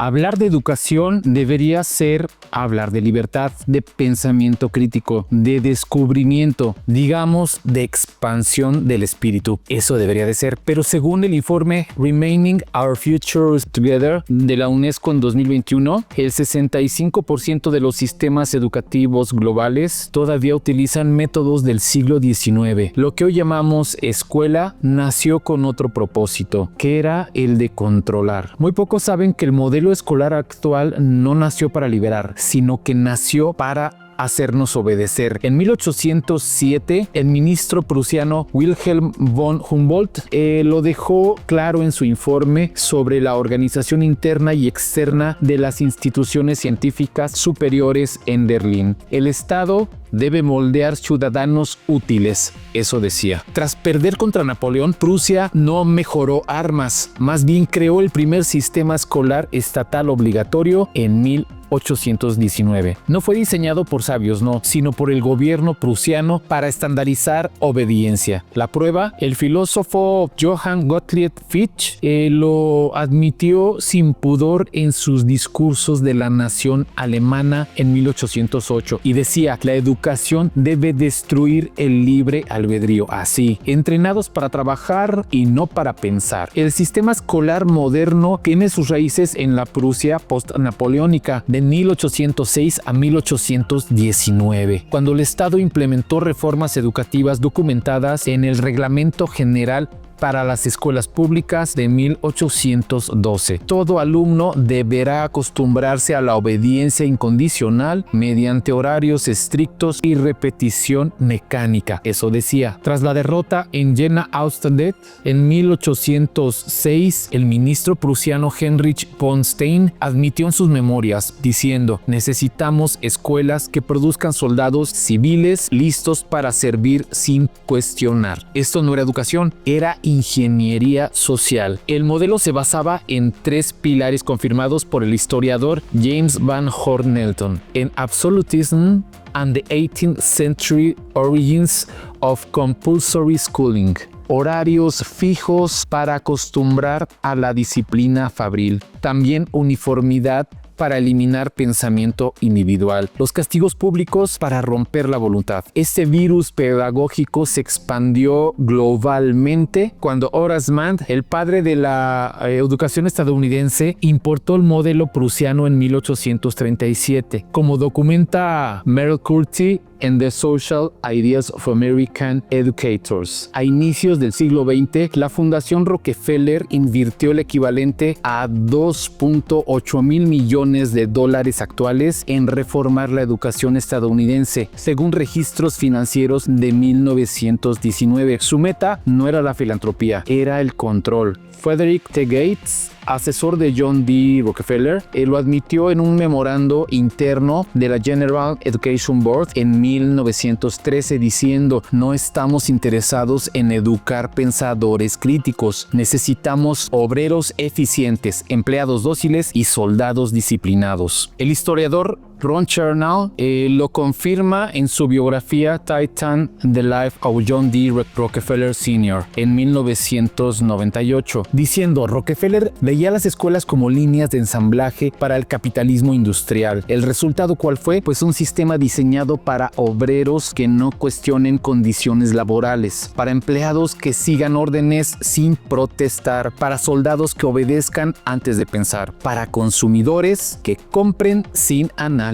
Hablar de educación debería ser hablar de libertad, de pensamiento crítico, de descubrimiento, digamos, de expansión del espíritu. Eso debería de ser. Pero según el informe Remaining Our Futures Together de la UNESCO en 2021, el 65% de los sistemas educativos globales todavía utilizan métodos del siglo XIX. Lo que hoy llamamos escuela nació con otro propósito, que era el de controlar. Muy pocos saben que el modelo escolar actual no nació para liberar, sino que nació para hacernos obedecer. En 1807, el ministro prusiano Wilhelm von Humboldt lo dejó claro en su informe sobre la organización interna y externa de las instituciones científicas superiores en Berlín. El Estado debe moldear ciudadanos útiles, eso decía. Tras perder contra Napoleón, Prusia no mejoró armas, más bien creó el primer sistema escolar estatal obligatorio en 1819. No fue diseñado por sabios, no, sino por el gobierno prusiano para estandarizar obediencia. La prueba, el filósofo Johann Gottlieb Fichte lo admitió sin pudor en sus discursos de la nación alemana en 1808 y decía: la educación debe destruir el libre albedrío. Así, entrenados para trabajar y no para pensar. El sistema escolar moderno tiene sus raíces en la Prusia post-napoleónica de 1806 a 1819, cuando el Estado implementó reformas educativas documentadas en el Reglamento General para las escuelas públicas de 1812. Todo alumno deberá acostumbrarse a la obediencia incondicional mediante horarios estrictos y repetición mecánica. Eso decía. Tras la derrota en Jena-Austerlitz en 1806, el ministro prusiano Heinrich von Stein admitió en sus memorias diciendo: necesitamos escuelas que produzcan soldados civiles listos para servir sin cuestionar. Esto no era educación, era ingeniería social. El modelo se basaba en tres pilares confirmados por el historiador James Van Horn Nelson: en Absolutism and the 18th Century Origins of Compulsory Schooling. Horarios fijos para acostumbrar a la disciplina fabril. También uniformidad para eliminar pensamiento individual. Los castigos públicos para romper la voluntad. Este virus pedagógico se expandió globalmente cuando Horace Mann, el padre de la educación estadounidense, importó el modelo prusiano en 1837. Como documenta Merrill Curti en The Social Ideas of American Educators. A inicios del siglo XX, la Fundación Rockefeller invirtió el equivalente a 2.8 mil millones de dólares actuales en reformar la educación estadounidense, según registros financieros de 1919. Su meta no era la filantropía, era el control. Frederick T. Gates, asesor de John D. Rockefeller, lo admitió en un memorando interno de la General Education Board en 1913 diciendo: no estamos interesados en educar pensadores críticos, necesitamos obreros eficientes, empleados dóciles y soldados disciplinados. El historiador Ron Chernow lo confirma en su biografía Titan: The Life of John D. Rockefeller Sr. en 1998, diciendo: Rockefeller veía las escuelas como líneas de ensamblaje para el capitalismo industrial. ¿El resultado cuál fue? Pues un sistema diseñado para obreros que no cuestionen condiciones laborales, para empleados que sigan órdenes sin protestar, para soldados que obedezcan antes de pensar, para consumidores que compren sin analizar.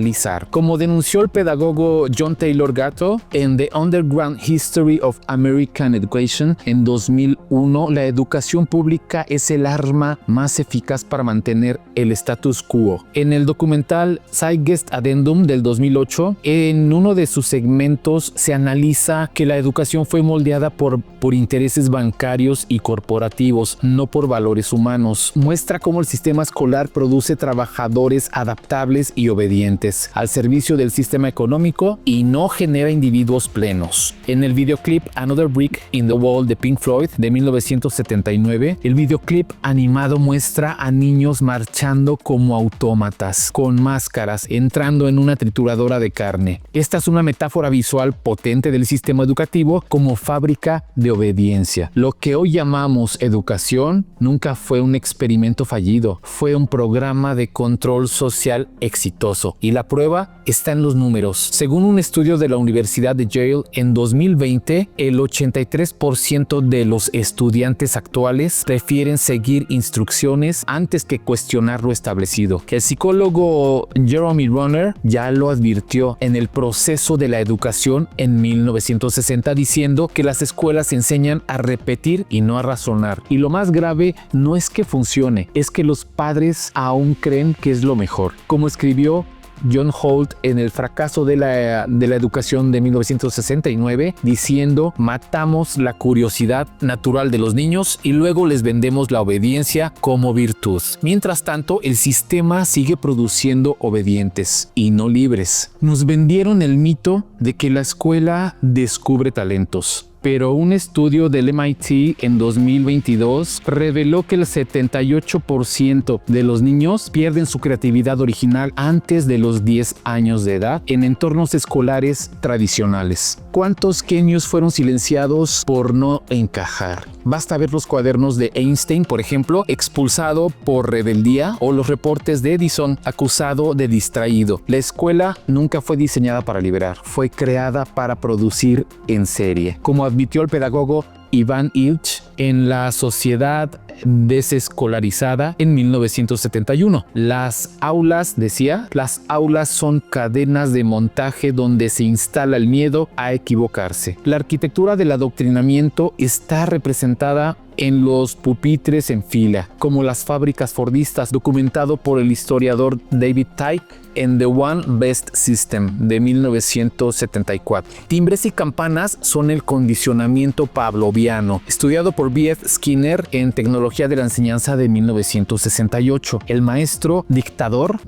Como denunció el pedagogo John Taylor Gatto en The Underground History of American Education en 2001, la educación pública es el arma más eficaz para mantener el status quo. En el documental Zeitgeist Addendum del 2008, en uno de sus segmentos se analiza que la educación fue moldeada por intereses bancarios y corporativos, no por valores humanos. Muestra cómo el sistema escolar produce trabajadores adaptables y obedientes. élites al servicio del sistema económico y no genera individuos plenos. En el videoclip Another Brick in the Wall de Pink Floyd de 1979, el videoclip animado muestra a niños marchando como autómatas, con máscaras, entrando en una trituradora de carne. Esta es una metáfora visual potente del sistema educativo como fábrica de obediencia. Lo que hoy llamamos educación nunca fue un experimento fallido, fue un programa de control social exitoso. Y la prueba está en los números. Según un estudio de la Universidad de Yale, en 2020, el 83% de los estudiantes actuales prefieren seguir instrucciones antes que cuestionar lo establecido. El psicólogo Jeremy Runner ya lo advirtió en el proceso de la educación en 1960, diciendo que las escuelas enseñan a repetir y no a razonar. Y lo más grave no es que funcione, es que los padres aún creen que es lo mejor. Como escribió John Holt en El fracaso de la educación de 1969, diciendo: matamos la curiosidad natural de los niños y luego les vendemos la obediencia como virtud. Mientras tanto, el sistema sigue produciendo obedientes y no libres. Nos vendieron el mito de que la escuela descubre talentos. Pero un estudio del MIT en 2022 reveló que el 78% de los niños pierden su creatividad original antes de los 10 años de edad en entornos escolares tradicionales. ¿Cuántos genios fueron silenciados por no encajar? Basta ver los cuadernos de Einstein, por ejemplo, expulsado por rebeldía, o los reportes de Edison, acusado de distraído. La escuela nunca fue diseñada para liberar, fue creada para producir en serie. Como admitió el pedagogo Ivan Illich en La sociedad desescolarizada en 1971. Las aulas son cadenas de montaje donde se instala el miedo a equivocarse. La arquitectura del adoctrinamiento está representada en los pupitres en fila, como las fábricas fordistas, documentado por el historiador David Tyke en The One Best System de 1974. Timbres y campanas son el condicionamiento pavloviano, estudiado por B.F. Skinner en Tecnología de la Enseñanza de 1968. El maestro dictador,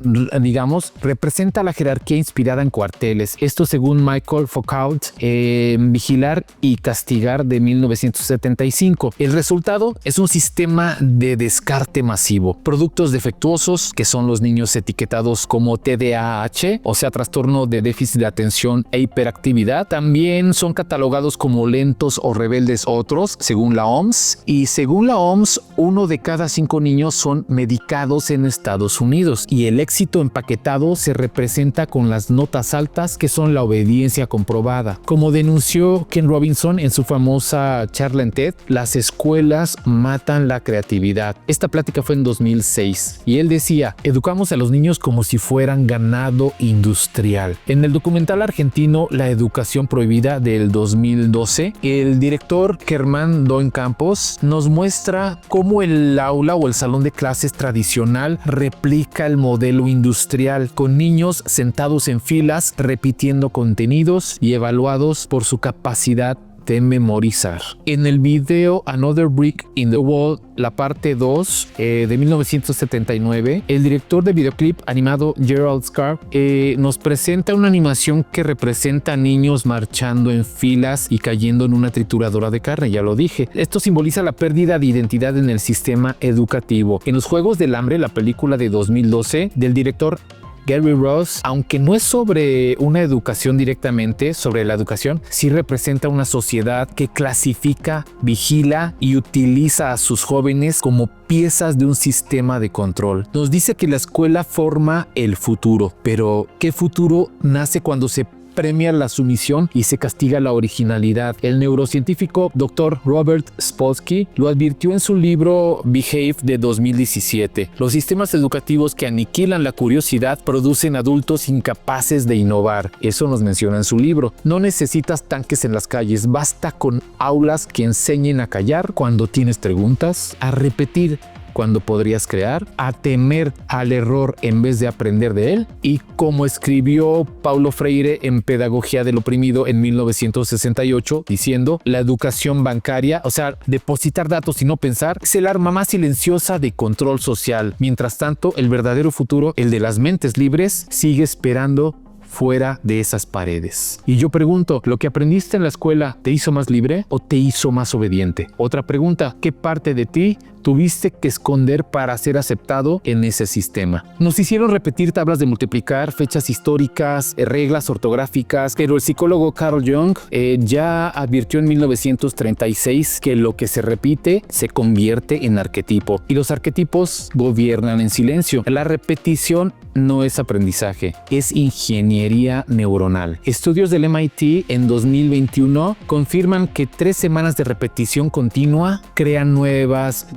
representa la jerarquía inspirada en cuarteles. Esto según Michael Foucault en Vigilar y Castigar de 1975. El resultado es un sistema de descarte masivo. Productos defectuosos, que son los niños etiquetados como TDAH, o sea, trastorno de déficit de atención e hiperactividad, también son catalogados como lentos o rebeldes otros, según la OMS. Y según la OMS, 1 de cada 5 niños son medicados en Estados Unidos. Y el éxito empaquetado se representa con las notas altas, que son la obediencia comprobada. Como denunció Ken Robinson en su famosa charla en TED, las escuelas matan la creatividad. Esta plática fue en 2006 y él decía: educamos a los niños como si fueran ganado industrial. En el documental argentino La educación prohibida del 2012, el director Germán Doen Campos nos muestra cómo el aula o el salón de clases tradicional replica el modelo industrial, con niños sentados en filas repitiendo contenidos y evaluados por su capacidad de memorizar. En el video Another Brick in the Wall, la parte 2 de 1979, el director de videoclip animado Gerald Scarfe nos presenta una animación que representa a niños marchando en filas y cayendo en una trituradora de carne, ya lo dije. Esto simboliza la pérdida de identidad en el sistema educativo. En Los Juegos del Hambre, la película de 2012 del director Gary Ross, aunque no es sobre una educación directamente, sobre la educación, sí representa una sociedad que clasifica, vigila y utiliza a sus jóvenes como piezas de un sistema de control. Nos dice que la escuela forma el futuro, pero ¿qué futuro nace cuando se premia la sumisión y se castiga la originalidad? El neurocientífico Dr. Robert Sapolsky lo advirtió en su libro Behave de 2017. Los sistemas educativos que aniquilan la curiosidad producen adultos incapaces de innovar. Eso nos menciona en su libro. No necesitas tanques en las calles, basta con aulas que enseñen a callar cuando tienes preguntas, a repetir cuando podrías crear, a temer al error en vez de aprender de él, y como escribió Paulo Freire en Pedagogía del Oprimido en 1968, diciendo: la educación bancaria, o sea, depositar datos y no pensar, es el arma más silenciosa de control social. Mientras tanto, el verdadero futuro, el de las mentes libres, sigue esperando fuera de esas paredes. Y yo pregunto, ¿lo que aprendiste en la escuela te hizo más libre o te hizo más obediente? Otra pregunta, ¿qué parte de ti tuviste que esconder para ser aceptado en ese sistema? Nos hicieron repetir tablas de multiplicar, fechas históricas, reglas ortográficas, pero el psicólogo Carl Jung ya advirtió en 1936 que lo que se repite se convierte en arquetipo, y los arquetipos gobiernan en silencio. La repetición no es aprendizaje, es ingeniería neuronal. Estudios del MIT en 2021 confirman que 3 semanas de repetición continua crean nuevas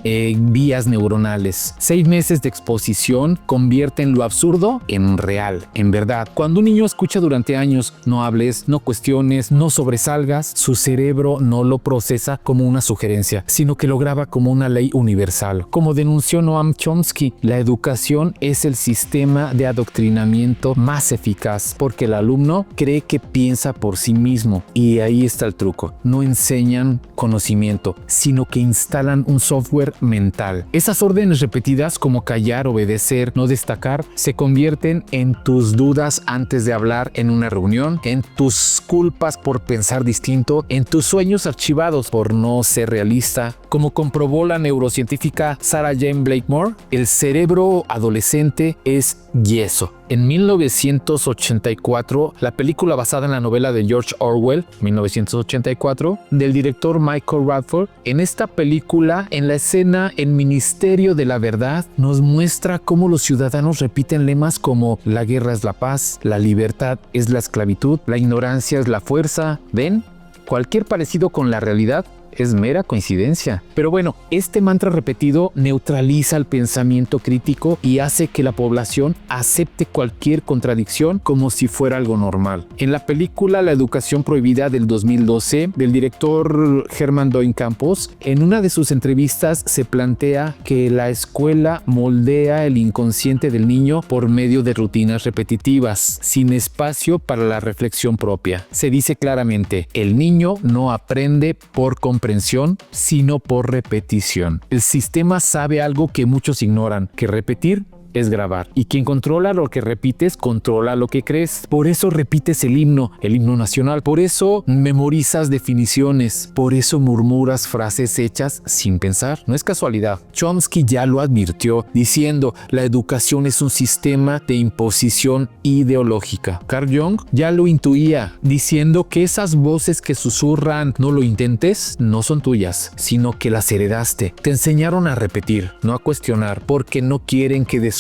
vías neuronales. 6 meses de exposición convierten lo absurdo en real, en verdad. Cuando un niño escucha durante años: no hables, no cuestiones, no sobresalgas, su cerebro no lo procesa como una sugerencia, sino que lo graba como una ley universal. Como denunció Noam Chomsky, la educación es el sistema de adoctrinamiento más eficaz, porque el alumno cree que piensa por sí mismo. Y ahí está el truco: no enseñan conocimiento, sino que instalan un software mental. Esas órdenes repetidas, como callar, obedecer, no destacar, se convierten en tus dudas antes de hablar en una reunión, en tus culpas por pensar distinto, en tus sueños archivados por no ser realista. Como comprobó la neurocientífica Sarah Jane Blakemore, el cerebro adolescente es yeso. En 1984, la película basada en la novela de George Orwell, 1984, del director Michael Radford, en esta película, en la escena El Ministerio de la Verdad, nos muestra cómo los ciudadanos repiten lemas como: la guerra es la paz, la libertad es la esclavitud, la ignorancia es la fuerza. ¿Ven? Cualquier parecido con la realidad es mera coincidencia. Pero bueno, este mantra repetido neutraliza el pensamiento crítico y hace que la población acepte cualquier contradicción como si fuera algo normal. En la película La Educación Prohibida del 2012, del director Herman Doin Campos, en una de sus entrevistas se plantea que la escuela moldea el inconsciente del niño por medio de rutinas repetitivas, sin espacio para la reflexión propia. Se dice claramente: el niño no aprende por comprensión, sino por repetición. El sistema sabe algo que muchos ignoran: que repetir es grabar. Y quien controla lo que repites, controla lo que crees. Por eso repites el himno nacional. Por eso memorizas definiciones. Por eso murmuras frases hechas sin pensar. No es casualidad. Chomsky ya lo advirtió, diciendo: la educación es un sistema de imposición ideológica. Carl Jung ya lo intuía, diciendo que esas voces que susurran "no lo intentes" no son tuyas, sino que las heredaste. Te enseñaron a repetir, no a cuestionar, porque no quieren que descubras.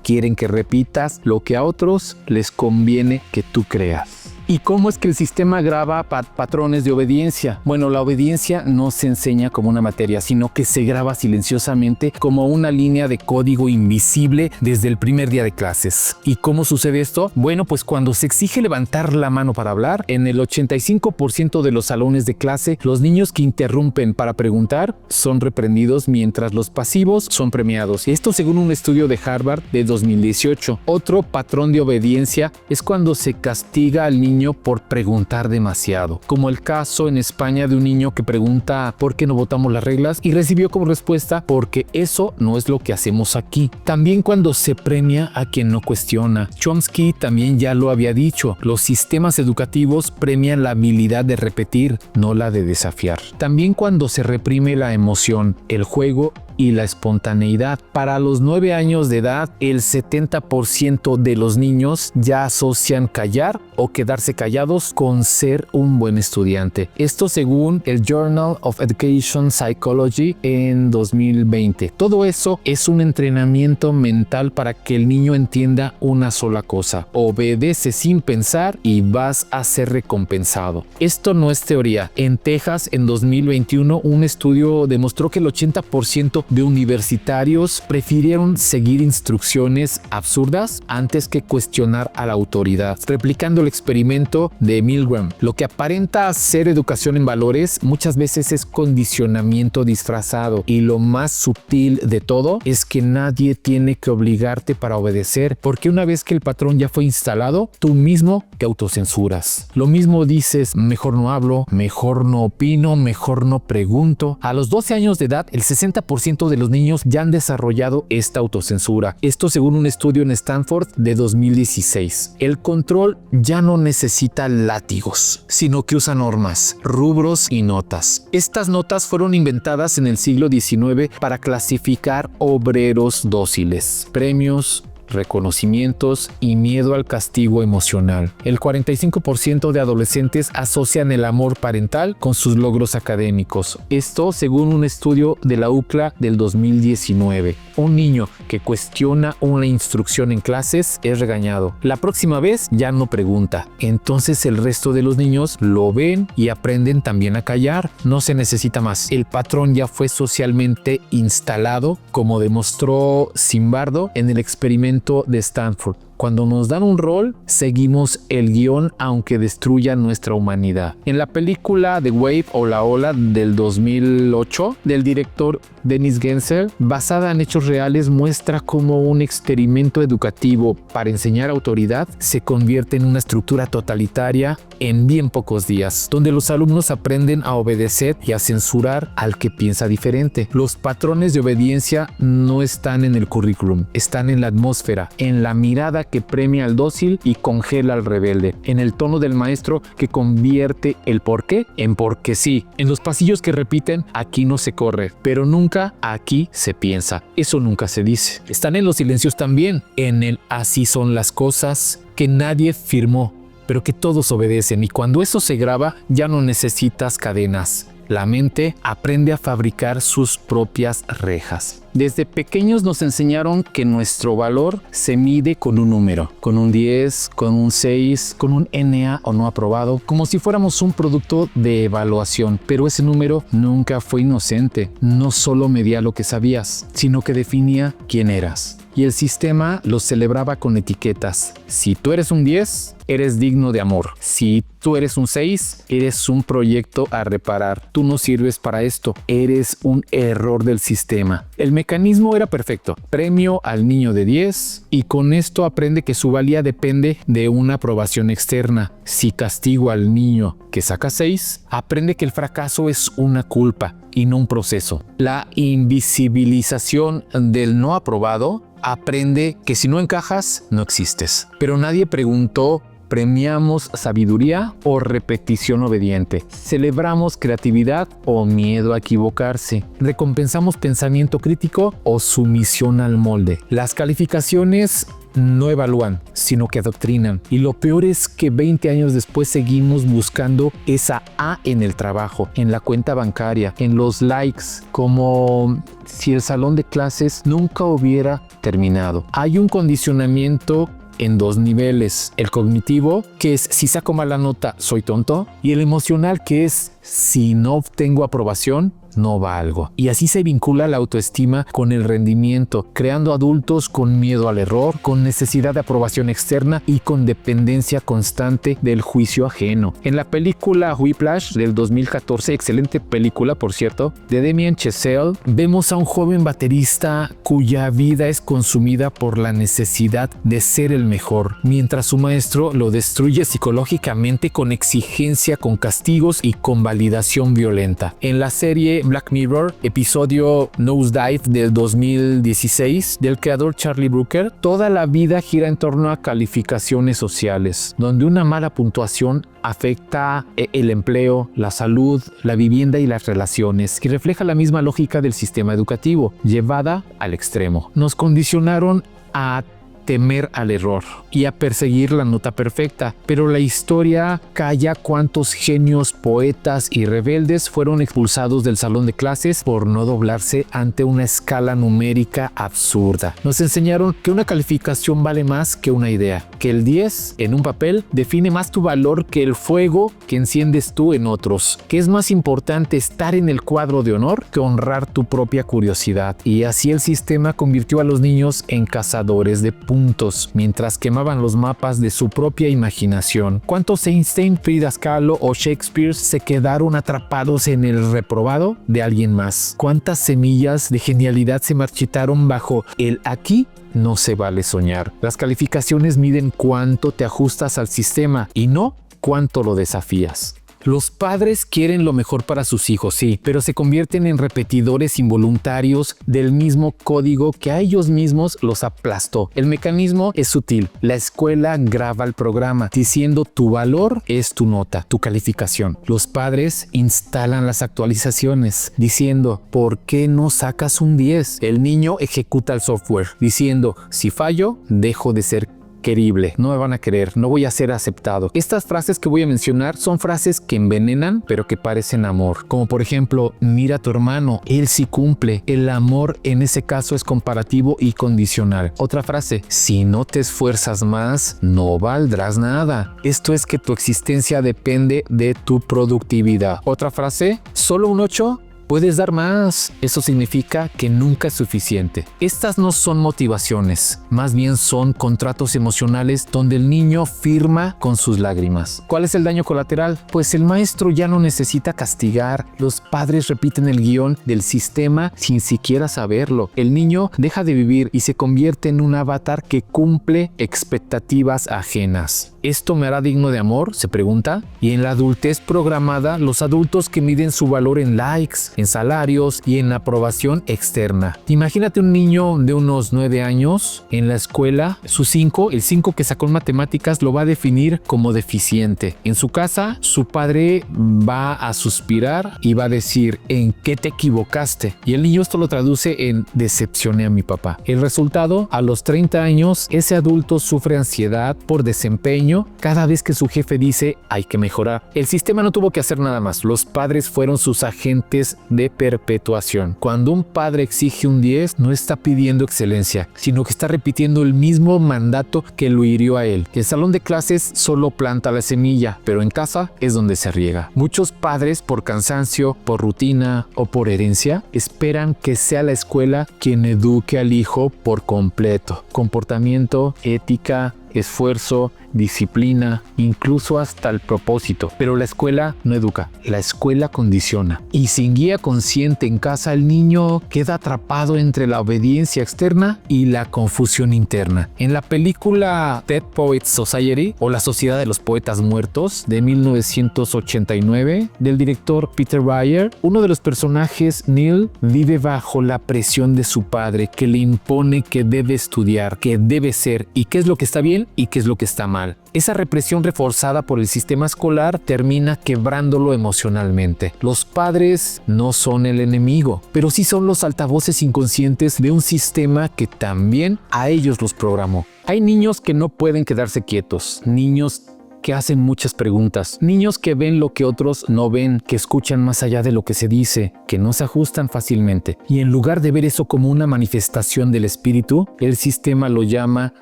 Quieren que repitas lo que a otros les conviene que tú creas. ¿Y cómo es que el sistema graba patrones de obediencia? Bueno, la obediencia no se enseña como una materia, sino que se graba silenciosamente como una línea de código invisible desde el primer día de clases. ¿Y cómo sucede esto? Bueno, pues cuando se exige levantar la mano para hablar, en el 85% de los salones de clase, los niños que interrumpen para preguntar son reprendidos, mientras los pasivos son premiados. Esto según un estudio de Harvard de 2018. Otro patrón de obediencia es cuando se castiga al niño por preguntar demasiado, como el caso en España de un niño que pregunta ¿por qué no votamos las reglas? Y recibió como respuesta: porque eso no es lo que hacemos aquí. También cuando se premia a quien no cuestiona. Chomsky también ya lo había dicho: los sistemas educativos premian la habilidad de repetir, no la de desafiar. También cuando se reprime la emoción, el juego y la espontaneidad. Para los 9 años de edad, el 70% de los niños ya asocian callar o quedarse callados con ser un buen estudiante. Esto según el Journal of Education Psychology en 2020. Todo eso es un entrenamiento mental para que el niño entienda una sola cosa: obedece sin pensar y vas a ser recompensado. Esto no es teoría. En Texas, en 2021, un estudio demostró que el 80% caso de universitarios, prefirieron seguir instrucciones absurdas antes que cuestionar a la autoridad, replicando el experimento de Milgram. Lo que aparenta ser educación en valores muchas veces es condicionamiento disfrazado, y lo más sutil de todo es que nadie tiene que obligarte para obedecer, porque una vez que el patrón ya fue instalado, tú mismo te autocensuras. Lo mismo dices: mejor no hablo, mejor no opino, mejor no pregunto. A los 12 años de edad, el 60% de los niños ya han desarrollado esta autocensura. Esto según un estudio en Stanford de 2016. El control ya no necesita látigos, sino que usa normas, rubros y notas. Estas notas fueron inventadas en el siglo XIX para clasificar obreros dóciles, premios, reconocimientos y miedo al castigo emocional. El 45% de adolescentes asocian el amor parental con sus logros académicos. Esto según un estudio de la UCLA del 2019. Un niño que cuestiona una instrucción en clases es regañado. La próxima vez ya no pregunta. Entonces el resto de los niños lo ven y aprenden también a callar. No se necesita más. El patrón ya fue socialmente instalado, como demostró Zimbardo en el experimento de Stanford. Cuando nos dan un rol, seguimos el guión aunque destruya nuestra humanidad. En la película The Wave o La Ola del 2008, del director Dennis Genser, basada en hechos reales, muestra cómo un experimento educativo para enseñar autoridad se convierte en una estructura totalitaria en bien pocos días, donde los alumnos aprenden a obedecer y a censurar al que piensa diferente. Los patrones de obediencia no están en el currículum, están en la atmósfera, en la mirada que premia al dócil y congela al rebelde, en el tono del maestro que convierte el por qué en porque sí, en los pasillos que repiten: aquí no se corre, pero nunca aquí se piensa. Eso nunca se dice. Están en los silencios también, en el así son las cosas que nadie firmó, pero que todos obedecen, y cuando eso se graba ya no necesitas cadenas. La mente aprende a fabricar sus propias rejas. Desde pequeños nos enseñaron que nuestro valor se mide con un número, con un 10, con un 6, con un NA o no aprobado, como si fuéramos un producto de evaluación. Pero ese número nunca fue inocente. No solo medía lo que sabías, sino que definía quién eras. Y el sistema lo celebraba con etiquetas. Si tú eres un 10, eres digno de amor. Si tú eres un 6, eres un proyecto a reparar. Tú no sirves para esto. Eres un error del sistema. El mecanismo era perfecto. Premio al niño de 10 y con esto aprende que su valía depende de una aprobación externa. Si castigo al niño que saca 6, aprende que el fracaso es una culpa y no un proceso. La invisibilización del no aprobado aprende que si no encajas, no existes. Pero nadie preguntó: ¿premiamos sabiduría o repetición obediente? ¿Celebramos creatividad o miedo a equivocarse? ¿Recompensamos pensamiento crítico o sumisión al molde? Las calificaciones no evalúan, sino que adoctrinan. Y lo peor es que 20 años después seguimos buscando esa A en el trabajo, en la cuenta bancaria, en los likes, como si el salón de clases nunca hubiera terminado. Hay un condicionamiento en dos niveles: el cognitivo, que es si saco mala nota soy tonto, y el emocional, que es si no obtengo aprobación no valgo. Y así se vincula la autoestima con el rendimiento, creando adultos con miedo al error, con necesidad de aprobación externa y con dependencia constante del juicio ajeno. En la película Whiplash del 2014, excelente película por cierto, de Damien Chazelle, vemos a un joven baterista cuya vida es consumida por la necesidad de ser el mejor, mientras su maestro lo destruye psicológicamente con exigencia, con castigos y con validación violenta. En la serie Black Mirror, episodio Nosedive del 2016, del creador Charlie Brooker, toda la vida gira en torno a calificaciones sociales, donde una mala puntuación afecta el empleo, la salud, la vivienda y las relaciones, y refleja la misma lógica del sistema educativo, llevada al extremo. Nos condicionaron a temer al error y a perseguir la nota perfecta, pero la historia calla cuántos genios, poetas y rebeldes fueron expulsados del salón de clases por no doblarse ante una escala numérica absurda. Nos enseñaron que una calificación vale más que una idea, que el 10 en un papel define más tu valor que el fuego que enciendes tú en otros. Que es más importante estar en el cuadro de honor que honrar tu propia curiosidad. Y así el sistema convirtió a los niños en cazadores de puntos, mientras quemaban los mapas de su propia imaginación. ¿Cuántos Einstein, Frida Kahlo o Shakespeare se quedaron atrapados en el reprobado de alguien más? ¿Cuántas semillas de genialidad se marchitaron bajo el aquí no se vale soñar? Las calificaciones miden cuánto te ajustas al sistema y no cuánto lo desafías. Los padres quieren lo mejor para sus hijos, sí, pero se convierten en repetidores involuntarios del mismo código que a ellos mismos los aplastó. El mecanismo es sutil. La escuela graba el programa, diciendo tu valor es tu nota, tu calificación. Los padres instalan las actualizaciones, diciendo ¿por qué no sacas un 10? El niño ejecuta el software, diciendo si fallo, dejo de ser querible, no me van a querer, no voy a ser aceptado. Estas frases que voy a mencionar son frases que envenenan, pero que parecen amor. Como por ejemplo, mira a tu hermano, él sí cumple. El amor en ese caso es comparativo y condicional. Otra frase, si no te esfuerzas más, no valdrás nada. Esto es que tu existencia depende de tu productividad. Otra frase, solo un 8. Puedes dar más. Eso significa que nunca es suficiente. Estas no son motivaciones, más bien son contratos emocionales donde el niño firma con sus lágrimas. ¿Cuál es el daño colateral? Pues el maestro ya no necesita castigar. Los padres repiten el guión del sistema sin siquiera saberlo. El niño deja de vivir y se convierte en un avatar que cumple expectativas ajenas. ¿Esto me hará digno de amor?, se pregunta. Y en la adultez programada, los adultos que miden su valor en likes, en salarios y en aprobación externa. Imagínate un niño de unos 9 años en la escuela, el 5 que sacó en matemáticas lo va a definir como deficiente. En su casa, su padre va a suspirar y va a decir ¿en qué te equivocaste? Y el niño esto lo traduce en decepcioné a mi papá. El resultado, a los 30 años, ese adulto sufre ansiedad por desempeño cada vez que su jefe dice hay que mejorar. El sistema no tuvo que hacer nada más. Los padres fueron sus agentes de perpetuación. Cuando un padre exige un 10, no está pidiendo excelencia, sino que está repitiendo el mismo mandato que lo hirió a él. El salón de clases solo planta la semilla, pero en casa es donde se riega. Muchos padres, por cansancio, por rutina o por herencia, esperan que sea la escuela quien eduque al hijo por completo. Comportamiento, ética, esfuerzo, disciplina, incluso hasta el propósito. Pero la escuela no educa, la escuela condiciona. Y sin guía consciente en casa, el niño queda atrapado entre la obediencia externa y la confusión interna. En la película Dead Poets Society o La Sociedad de los Poetas Muertos de 1989 del director Peter Weir, uno de los personajes, Neil, vive bajo la presión de su padre que le impone que debe estudiar, que debe ser y qué es lo que está bien y qué es lo que está mal. Esa represión reforzada por el sistema escolar termina quebrándolo emocionalmente. Los padres no son el enemigo, pero sí son los altavoces inconscientes de un sistema que también a ellos los programó. Hay niños que no pueden quedarse quietos, niños que hacen muchas preguntas, niños que ven lo que otros no ven, que escuchan más allá de lo que se dice, que no se ajustan fácilmente. Y en lugar de ver eso como una manifestación del espíritu, el sistema lo llama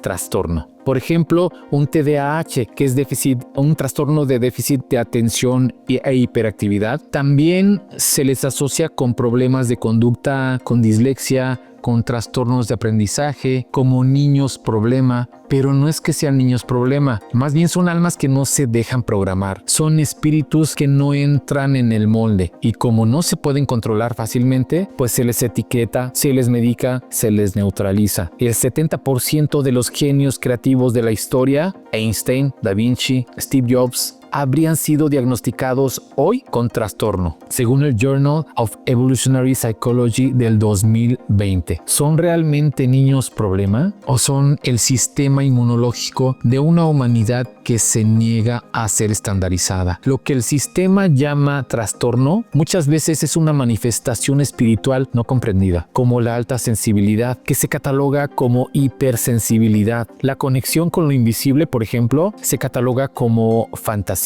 trastorno. Por ejemplo, un TDAH, que es un trastorno de déficit de atención e hiperactividad, también se les asocia con problemas de conducta, con dislexia, con trastornos de aprendizaje, como niños problema, pero no es que sean niños problema, más bien son almas que no se dejan programar, son espíritus que no entran en el molde y como no se pueden controlar fácilmente, pues se les etiqueta, se les medica, se les neutraliza. El 70% de los genios creativos de la historia, Einstein, Da Vinci, Steve Jobs, habrían sido diagnosticados hoy con trastorno, según el Journal of Evolutionary Psychology del 2020. ¿Son realmente niños problema o son el sistema inmunológico de una humanidad que se niega a ser estandarizada? Lo que el sistema llama trastorno muchas veces es una manifestación espiritual no comprendida, como la alta sensibilidad, que se cataloga como hipersensibilidad. La conexión con lo invisible, por ejemplo, se cataloga como fantasía.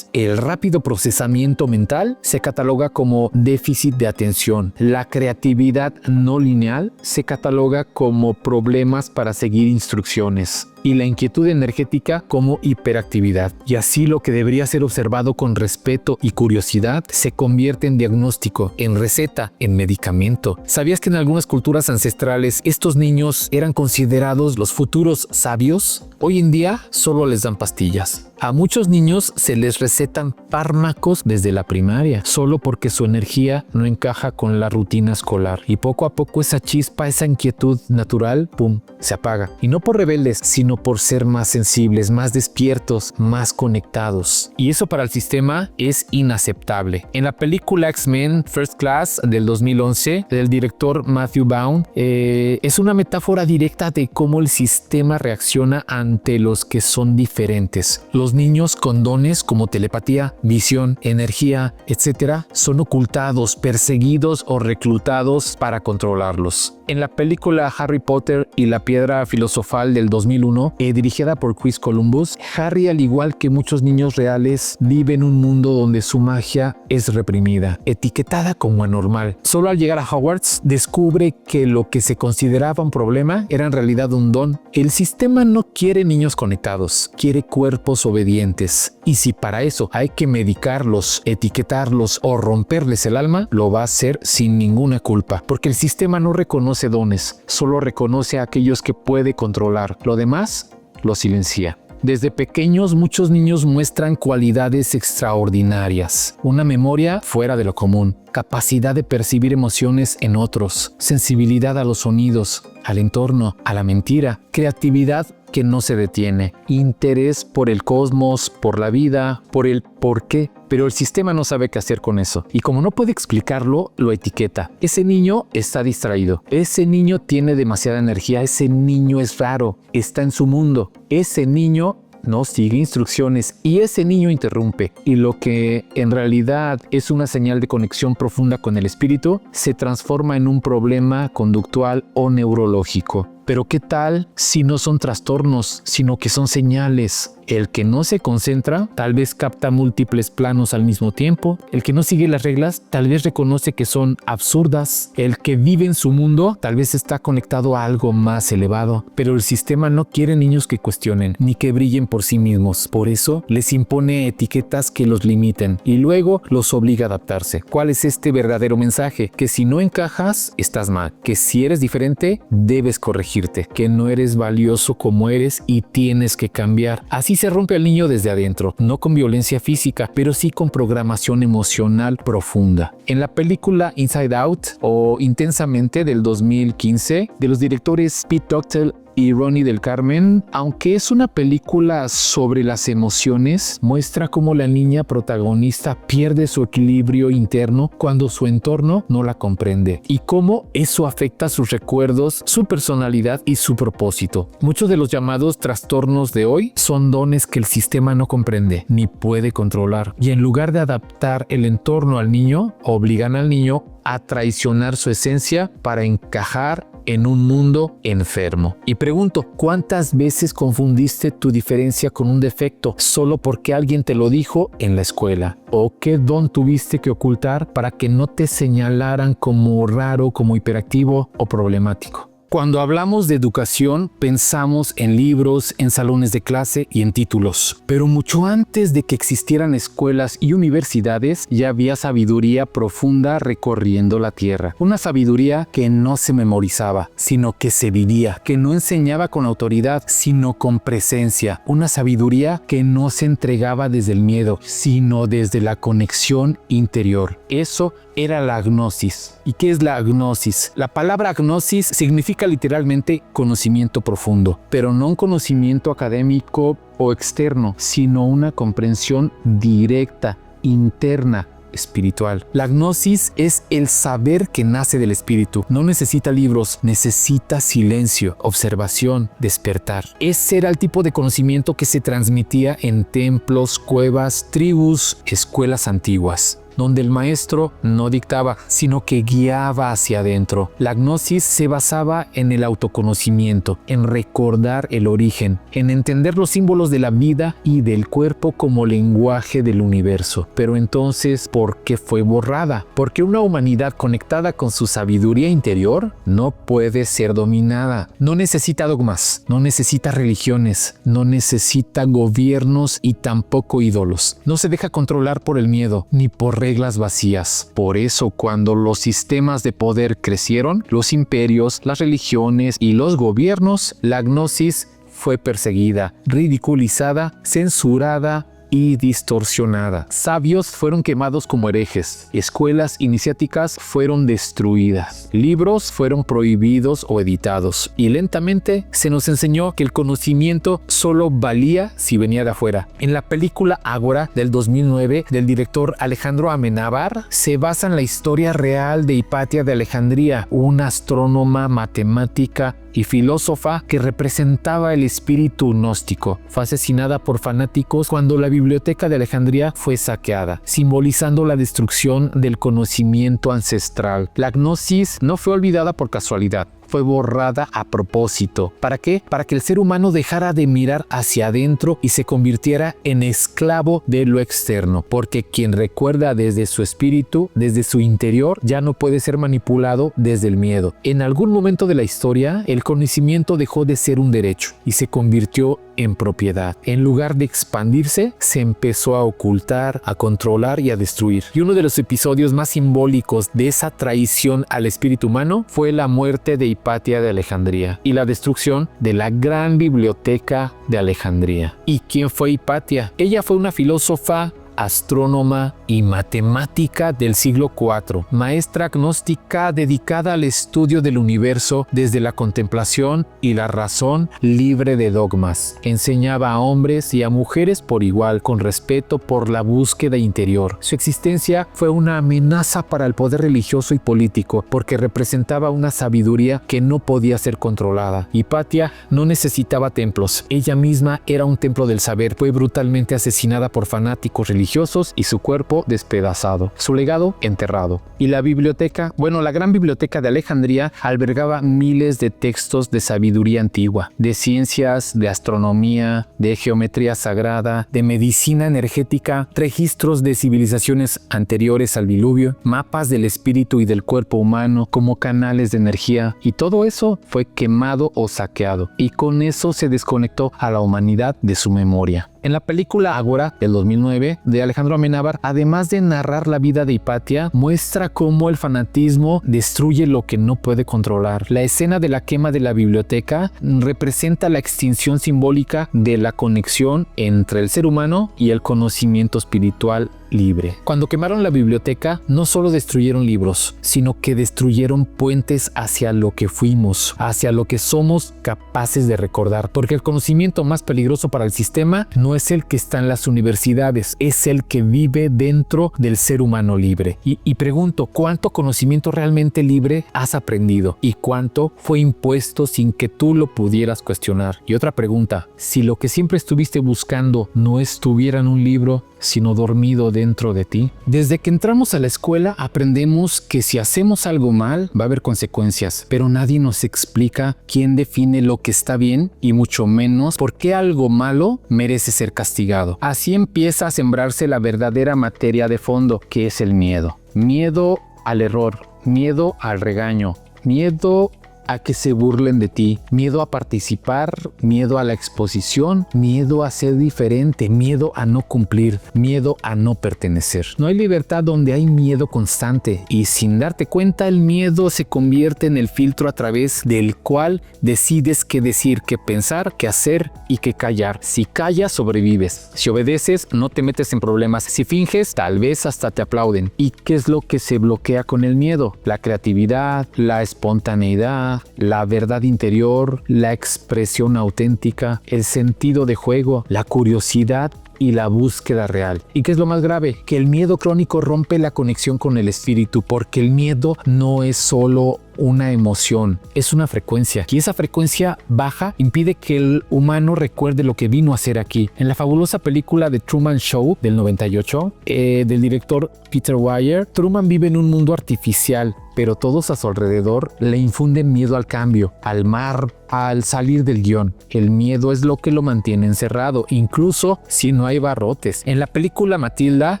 El rápido procesamiento mental se cataloga como déficit de atención. La creatividad no lineal se cataloga como problemas para seguir instrucciones. y la inquietud energética como hiperactividad. Y así lo que debería ser observado con respeto y curiosidad se convierte en diagnóstico, en receta, en medicamento. ¿Sabías que en algunas culturas ancestrales estos niños eran considerados los futuros sabios? Hoy en día solo les dan pastillas. A muchos niños se les recetan fármacos desde la primaria, solo porque su energía no encaja con la rutina escolar. Y poco a poco esa chispa, esa inquietud natural, ¡pum!, se apaga. Y no por rebeldes, sino por ser más sensibles, más despiertos, más conectados. Y eso para el sistema es inaceptable. En la película X-Men First Class del 2011, del director Matthew Vaughn, es una metáfora directa de cómo el sistema reacciona ante los que son diferentes. Los niños con dones como telepatía, visión, energía, etc. son ocultados, perseguidos o reclutados para controlarlos. En la película Harry Potter y la Piedra Filosofal del 2001, dirigida por Chris Columbus, Harry, al igual que muchos niños reales, vive en un mundo donde su magia es reprimida, etiquetada como anormal. Solo al llegar a Hogwarts, descubre que lo que se consideraba un problema era en realidad un don. El sistema no quiere niños conectados, quiere cuerpos obedientes. Y si para eso hay que medicarlos, etiquetarlos o romperles el alma, lo va a hacer sin ninguna culpa, porque el sistema no reconoce dones, solo reconoce a aquellos que puede controlar. Lo demás lo silencia. Desde pequeños, muchos niños muestran cualidades extraordinarias, una memoria fuera de lo común, capacidad de percibir emociones en otros, sensibilidad a los sonidos, al entorno, a la mentira, creatividad que no se detiene, interés por el cosmos, por la vida, por el por qué. Pero el sistema no sabe qué hacer con eso. Y como no puede explicarlo, lo etiqueta. Ese niño está distraído. Ese niño tiene demasiada energía. Ese niño es raro. Está en su mundo. Ese niño no sigue instrucciones y ese niño interrumpe. Y lo que en realidad es una señal de conexión profunda con el espíritu se transforma en un problema conductual o neurológico. Pero ¿qué tal si no son trastornos, sino que son señales? El que no se concentra tal vez capta múltiples planos al mismo tiempo. El que no sigue las reglas tal vez reconoce que son absurdas. El que vive en su mundo tal vez está conectado a algo más elevado. Pero el sistema no quiere niños que cuestionen ni que brillen por sí mismos. Por eso les impone etiquetas que los limiten y luego los obliga a adaptarse. ¿Cuál es este verdadero mensaje? Que si no encajas, estás mal. Que si eres diferente, debes corregirte. Que no eres valioso como eres y tienes que cambiar. Así se rompe al niño desde adentro, no con violencia física, pero sí con programación emocional profunda. En la película Inside Out o Intensamente del 2015, de los directores Pete Docter y Ronnie del Carmen, aunque es una película sobre las emociones, muestra cómo la niña protagonista pierde su equilibrio interno cuando su entorno no la comprende y cómo eso afecta sus recuerdos, su personalidad y su propósito. Muchos de los llamados trastornos de hoy son dones que el sistema no comprende ni puede controlar, y en lugar de adaptar el entorno al niño, obligan al niño a traicionar su esencia para encajar en un mundo enfermo. Y pregunto, ¿cuántas veces confundiste tu diferencia con un defecto solo porque alguien te lo dijo en la escuela? ¿O qué don tuviste que ocultar para que no te señalaran como raro, como hiperactivo o problemático? Cuando hablamos de educación, pensamos en libros, en salones de clase y en títulos. Pero mucho antes de que existieran escuelas y universidades, ya había sabiduría profunda recorriendo la tierra. Una sabiduría que no se memorizaba, sino que se vivía, que no enseñaba con autoridad, sino con presencia. Una sabiduría que no se entregaba desde el miedo, sino desde la conexión interior. Eso era la gnosis. ¿Y qué es la gnosis? La palabra gnosis significa literalmente conocimiento profundo, pero no un conocimiento académico o externo, sino una comprensión directa, interna, espiritual. La gnosis es el saber que nace del espíritu. No necesita libros, necesita silencio, observación, despertar. Ese era el tipo de conocimiento que se transmitía en templos, cuevas, tribus, escuelas antiguas. donde el maestro no dictaba, sino que guiaba hacia adentro. La gnosis se basaba en el autoconocimiento, en recordar el origen, en entender los símbolos de la vida y del cuerpo como lenguaje del universo. Pero entonces, ¿por qué fue borrada? Porque una humanidad conectada con su sabiduría interior no puede ser dominada. No necesita dogmas, no necesita religiones, no necesita gobiernos y tampoco ídolos. No se deja controlar por el miedo ni por reglas vacías. Por eso, cuando los sistemas de poder crecieron, los imperios, las religiones y los gobiernos, la gnosis fue perseguida, ridiculizada, censurada y distorsionada. Sabios fueron quemados como herejes, escuelas iniciáticas fueron destruidas, libros fueron prohibidos o editados, y lentamente se nos enseñó que el conocimiento solo valía si venía de afuera. En la película Ágora del 2009 del director Alejandro Amenábar se basa en la historia real de Hipatia de Alejandría, una astrónoma, matemática y filósofa que representaba el espíritu gnóstico. Fue asesinada por fanáticos cuando la biblioteca de Alejandría fue saqueada, simbolizando la destrucción del conocimiento ancestral. La gnosis no fue olvidada por casualidad. Fue borrada a propósito. ¿Para qué? Para que el ser humano dejara de mirar hacia adentro y se convirtiera en esclavo de lo externo. Porque quien recuerda desde su espíritu, desde su interior, ya no puede ser manipulado desde el miedo. En algún momento de la historia, el conocimiento dejó de ser un derecho y se convirtió en propiedad. En lugar de expandirse, se empezó a ocultar, a controlar y a destruir. Y uno de los episodios más simbólicos de esa traición al espíritu humano fue la muerte de Hipatia de Alejandría y la destrucción de la gran biblioteca de Alejandría. ¿Y quién fue Hipatia? Ella fue una filósofa, astrónoma y matemática del siglo IV, maestra gnóstica dedicada al estudio del universo desde la contemplación y la razón, libre de dogmas. Enseñaba a hombres y a mujeres por igual, con respeto por la búsqueda interior. Su existencia fue una amenaza para el poder religioso y político, porque representaba una sabiduría que no podía ser controlada. Hipatia no necesitaba templos, ella misma era un templo del saber. Fue brutalmente asesinada por fanáticos religiosos y su cuerpo despedazado, su legado enterrado. Y la biblioteca, la gran biblioteca de Alejandría albergaba miles de textos de sabiduría antigua, de ciencias, de astronomía, de geometría sagrada, de medicina energética, registros de civilizaciones anteriores al diluvio, mapas del espíritu y del cuerpo humano como canales de energía, y todo eso fue quemado o saqueado, y con eso se desconectó a la humanidad de su memoria. En la película Ágora del 2009 de Alejandro Amenábar, además de narrar la vida de Hipatia, muestra cómo el fanatismo destruye lo que no puede controlar. La escena de la quema de la biblioteca representa la extinción simbólica de la conexión entre el ser humano y el conocimiento espiritual libre. Cuando quemaron la biblioteca, no solo destruyeron libros, sino que destruyeron puentes hacia lo que fuimos, hacia lo que somos capaces de recordar, porque el conocimiento más peligroso para el sistema no es el que está en las universidades, es el que vive dentro del ser humano libre. Y pregunto, ¿cuánto conocimiento realmente libre has aprendido? ¿Y cuánto fue impuesto sin que tú lo pudieras cuestionar? Y otra pregunta, si lo que siempre estuviste buscando no estuviera en un libro, sino dormido dentro de ti. Desde que entramos a la escuela aprendemos que si hacemos algo mal va a haber consecuencias, pero nadie nos explica quién define lo que está bien y mucho menos por qué algo malo merece ser castigado. Así empieza a sembrarse la verdadera materia de fondo, que es el miedo. Miedo al error, miedo al regaño, miedo a que se burlen de ti, miedo a participar, miedo a la exposición, miedo a ser diferente, miedo a no cumplir, miedo a no pertenecer. No hay libertad donde hay miedo constante, y sin darte cuenta el miedo se convierte en el filtro a través del cual decides qué decir, qué pensar, qué hacer y qué callar. Si callas, sobrevives. Si obedeces, no te metes en problemas. Si finges, tal vez hasta te aplauden. ¿Y qué es lo que se bloquea con el miedo? La creatividad, la espontaneidad, la verdad interior, la expresión auténtica, el sentido de juego, la curiosidad y la búsqueda real. ¿Y qué es lo más grave? Que el miedo crónico rompe la conexión con el espíritu, porque el miedo no es solo una emoción, es una frecuencia. Y esa frecuencia baja impide que el humano recuerde lo que vino a hacer aquí. En la fabulosa película The Truman Show del 98, del director Peter Weir, Truman vive en un mundo artificial, pero todos a su alrededor le infunden miedo al cambio, al mar, al salir del guión. El miedo es lo que lo mantiene encerrado, incluso si no hay barrotes. En la película Matilda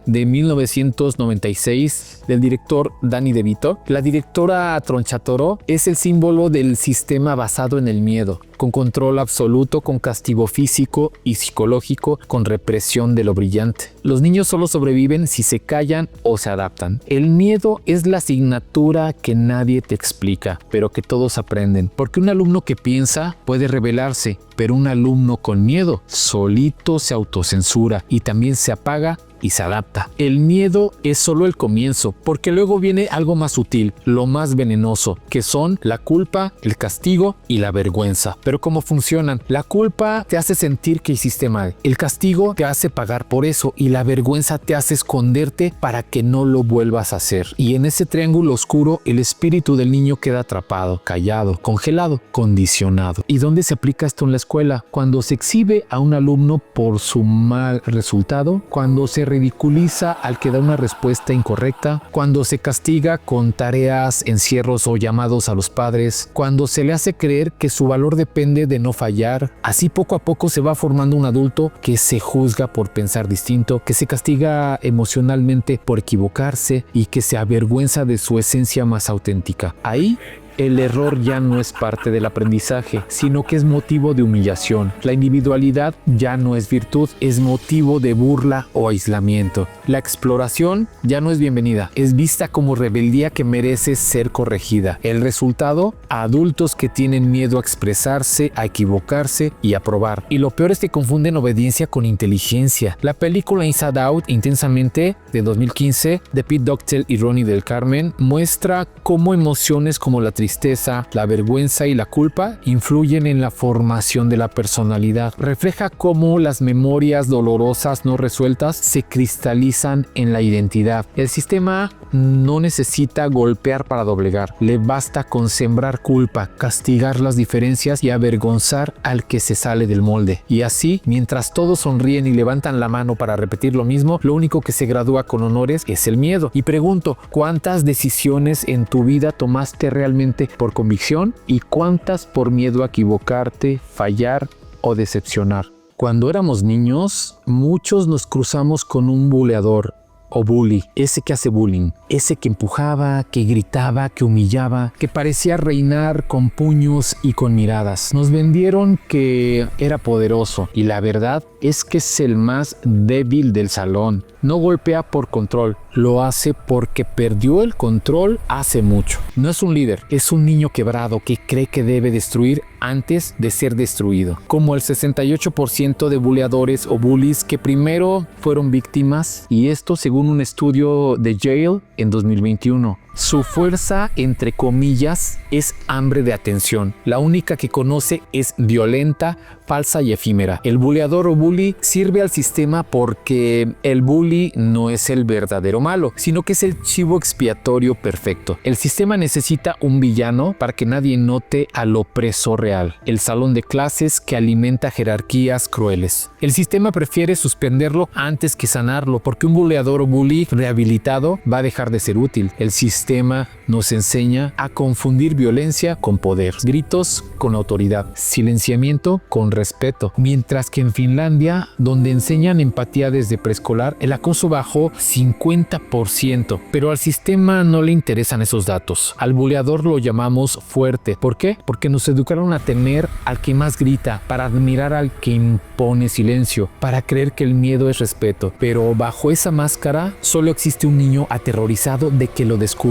de 1996 del director Danny DeVito, la directora Tronchatoro es el símbolo del sistema basado en el miedo, con control absoluto, con castigo físico y psicológico, con represión de lo brillante. Los niños solo sobreviven si se callan o se adaptan. El miedo es la asignatura que nadie te explica, pero que todos aprenden, porque un alumno que piensa puede rebelarse, pero un alumno con miedo solito se autocensura y también se apaga y se adapta. El miedo es solo el comienzo, porque luego viene algo más sutil, lo más venenoso, que son la culpa, el castigo y la vergüenza. Pero ¿cómo funcionan? La culpa te hace sentir que hiciste mal, el castigo te hace pagar por eso y la vergüenza te hace esconderte para que no lo vuelvas a hacer. Y en ese triángulo oscuro, el espíritu del niño queda atrapado, callado, congelado, condicionado. ¿Y dónde se aplica esto en la escuela? Cuando se exhibe a un alumno por su mal resultado, cuando se ridiculiza al que da una respuesta incorrecta, cuando se castiga con tareas, encierros o llamados a los padres, cuando se le hace creer que su valor depende de no fallar. Así poco a poco se va formando un adulto que se juzga por pensar distinto, que se castiga emocionalmente por equivocarse y que se avergüenza de su esencia más auténtica. Ahí el error ya no es parte del aprendizaje, sino que es motivo de humillación. La individualidad ya no es virtud, es motivo de burla o aislamiento. La exploración ya no es bienvenida, es vista como rebeldía que merece ser corregida. El resultado, adultos que tienen miedo a expresarse, a equivocarse y a probar. Y lo peor es que confunden obediencia con inteligencia. La película Inside Out, Intensamente, de 2015, de Pete Docter y Ronnie del Carmen, muestra cómo emociones como la tristeza, la vergüenza y la culpa influyen en la formación de la personalidad. Refleja cómo las memorias dolorosas no resueltas se cristalizan en la identidad. El sistema no necesita golpear para doblegar. Le basta con sembrar culpa, castigar las diferencias y avergonzar al que se sale del molde. Y así, mientras todos sonríen y levantan la mano para repetir lo mismo, lo único que se gradúa con honores es el miedo. Y pregunto, ¿cuántas decisiones en tu vida tomaste realmente por convicción y cuántas por miedo a equivocarte, fallar o decepcionar? Cuando éramos niños, muchos nos cruzamos con un buleador o bully, ese que hace bullying, ese que empujaba, que gritaba, que humillaba, que parecía reinar con puños y con miradas. Nos vendieron que era poderoso y la verdad es que es el más débil del salón. No golpea por control, lo hace porque perdió el control hace mucho. No es un líder, es un niño quebrado que cree que debe destruir antes de ser destruido. Como el 68% de buleadores o bullies que primero fueron víctimas, y esto según un estudio de Yale en 2021. Su fuerza, entre comillas, es hambre de atención. La única que conoce es violenta, falsa y efímera. El buleador o bully sirve al sistema porque el bully no es el verdadero malo, sino que es el chivo expiatorio perfecto. El sistema necesita un villano para que nadie note al opresor real. El salón de clases que alimenta jerarquías crueles. El sistema prefiere suspenderlo antes que sanarlo porque un buleador o bully rehabilitado va a dejar de ser útil. El sistema nos enseña a confundir violencia con poder, gritos con autoridad, silenciamiento con respeto. Mientras que en Finlandia, donde enseñan empatía desde preescolar, el acoso bajó 50%, pero al sistema no le interesan esos datos. Al buleador lo llamamos fuerte. ¿Por qué? Porque nos educaron a temer al que más grita, para admirar al que impone silencio, para creer que el miedo es respeto. Pero bajo esa máscara solo existe un niño aterrorizado de que lo descubran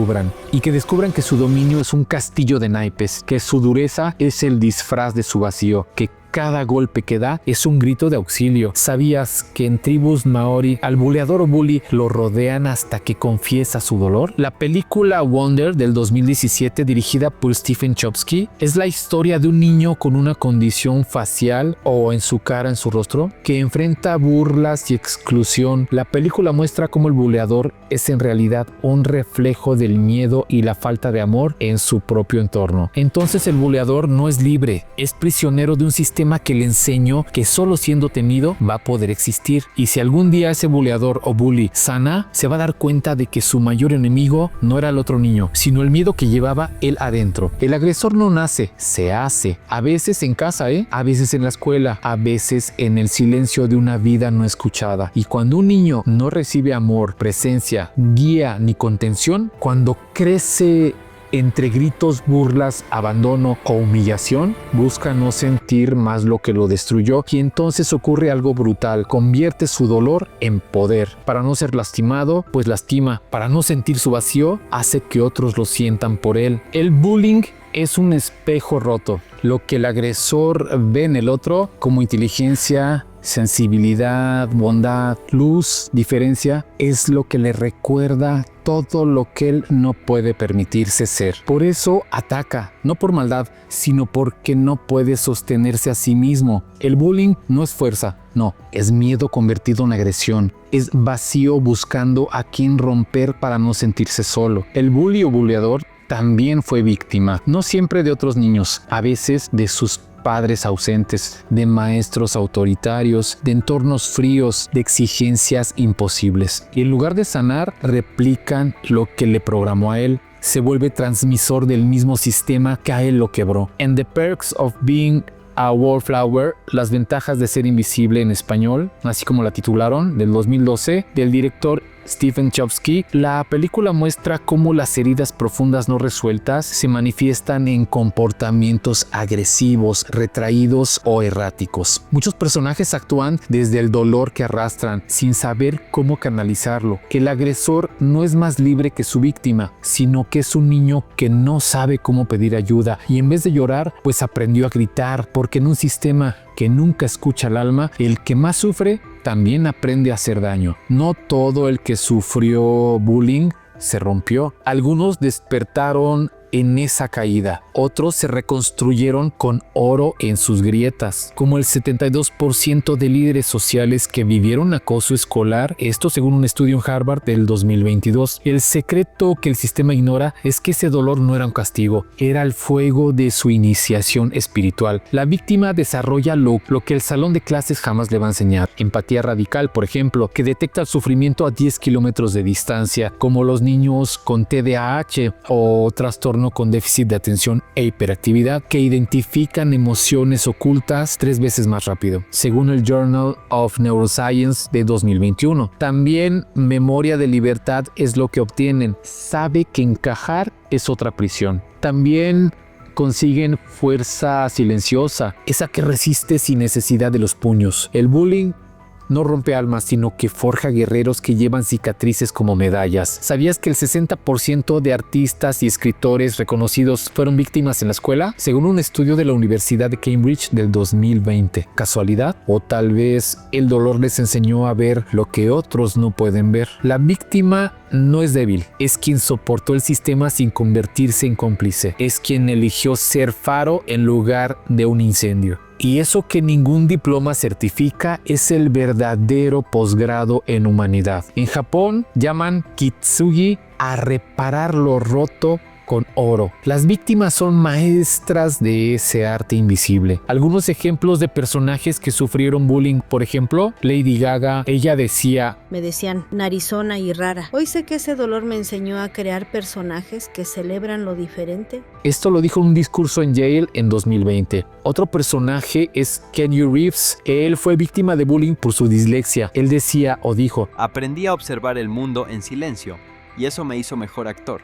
y que descubran que su dominio es un castillo de naipes, que su dureza es el disfraz de su vacío, que cada golpe que da es un grito de auxilio. ¿Sabías que en tribus maori al buleador o bully lo rodean hasta que confiesa su dolor? La película Wonder del 2017, dirigida por Stephen Chbosky, es la historia de un niño con una condición facial o en su cara, en su rostro, que enfrenta burlas y exclusión. La película muestra cómo el buleador es en realidad un reflejo del miedo y la falta de amor en su propio entorno. Entonces el buleador no es libre, es prisionero de un sistema que le enseñó que solo siendo temido va a poder existir. Y si algún día ese buleador o bully sana, se va a dar cuenta de que su mayor enemigo no era el otro niño, sino el miedo que llevaba él adentro. El agresor no nace, se hace. A veces en casa, a veces en la escuela, a veces en el silencio de una vida no escuchada. Y cuando un niño no recibe amor, presencia, guía ni contención, cuando crece entre gritos, burlas, abandono o humillación, busca no sentir más lo que lo destruyó, y entonces ocurre algo brutal: convierte su dolor en poder. Para no ser lastimado, pues lastima. Para no sentir su vacío, hace que otros lo sientan por él. El bullying es un espejo roto. Lo que el agresor ve en el otro, como inteligencia, sensibilidad, bondad, luz, diferencia, es lo que le recuerda todo lo que él no puede permitirse ser. Por eso ataca, no por maldad, sino porque no puede sostenerse a sí mismo. El bullying no es fuerza, no, es miedo convertido en agresión. Es vacío buscando a quien romper para no sentirse solo. El bully o buleador también fue víctima, no siempre de otros niños, a veces de sus padres ausentes, de maestros autoritarios, de entornos fríos, de exigencias imposibles. Y en lugar de sanar, replican lo que le programó a él. Se vuelve transmisor del mismo sistema que a él lo quebró. En The Perks of Being a Wallflower, las ventajas de ser invisible en español, así como la titularon, del 2012, del director Stephen Chbosky, la película muestra cómo las heridas profundas no resueltas se manifiestan en comportamientos agresivos, retraídos o erráticos. Muchos personajes actúan desde el dolor que arrastran, sin saber cómo canalizarlo. Que el agresor no es más libre que su víctima, sino que es un niño que no sabe cómo pedir ayuda, y en vez de llorar, pues aprendió a gritar, porque en un sistema que nunca escucha al alma, el que más sufre también aprende a hacer daño. No todo el que sufrió bullying se rompió. Algunos despertaron en esa caída, otros se reconstruyeron con oro en sus grietas, como el 72% de líderes sociales que vivieron acoso escolar, esto según un estudio en Harvard del 2022. El secreto que el sistema ignora es que ese dolor no era un castigo, era el fuego de su iniciación espiritual. La víctima desarrolla lo que el salón de clases jamás le va a enseñar: empatía radical, por ejemplo, que detecta el sufrimiento a 10 kilómetros de distancia, como los niños con TDAH o trastorno con déficit de atención e hiperactividad, que identifican emociones ocultas 3 veces más rápido, según el Journal of Neuroscience de 2021. También memoria de libertad es lo que obtienen. Sabe que encajar es otra prisión. También consiguen fuerza silenciosa, esa que resiste sin necesidad de los puños. El bullying no rompe almas, sino que forja guerreros que llevan cicatrices como medallas. ¿Sabías que el 60% de artistas y escritores reconocidos fueron víctimas en la escuela? Según un estudio de la Universidad de Cambridge del 2020. ¿Casualidad? O tal vez el dolor les enseñó a ver lo que otros no pueden ver. La víctima no es débil, es quien soportó el sistema sin convertirse en cómplice. Es quien eligió ser faro en lugar de un incendio. Y eso que ningún diploma certifica es el verdadero posgrado en humanidad. En Japón llaman kitsugi a reparar lo roto con oro. Las víctimas son maestras de ese arte invisible. Algunos ejemplos de personajes que sufrieron bullying, por ejemplo, Lady Gaga, ella decía: me decían narizona y rara. Hoy sé que ese dolor me enseñó a crear personajes que celebran lo diferente. Esto lo dijo en un discurso en Yale en 2020. Otro personaje es Keanu Reeves. Él fue víctima de bullying por su dislexia. Él decía o dijo: aprendí a observar el mundo en silencio y eso me hizo mejor actor.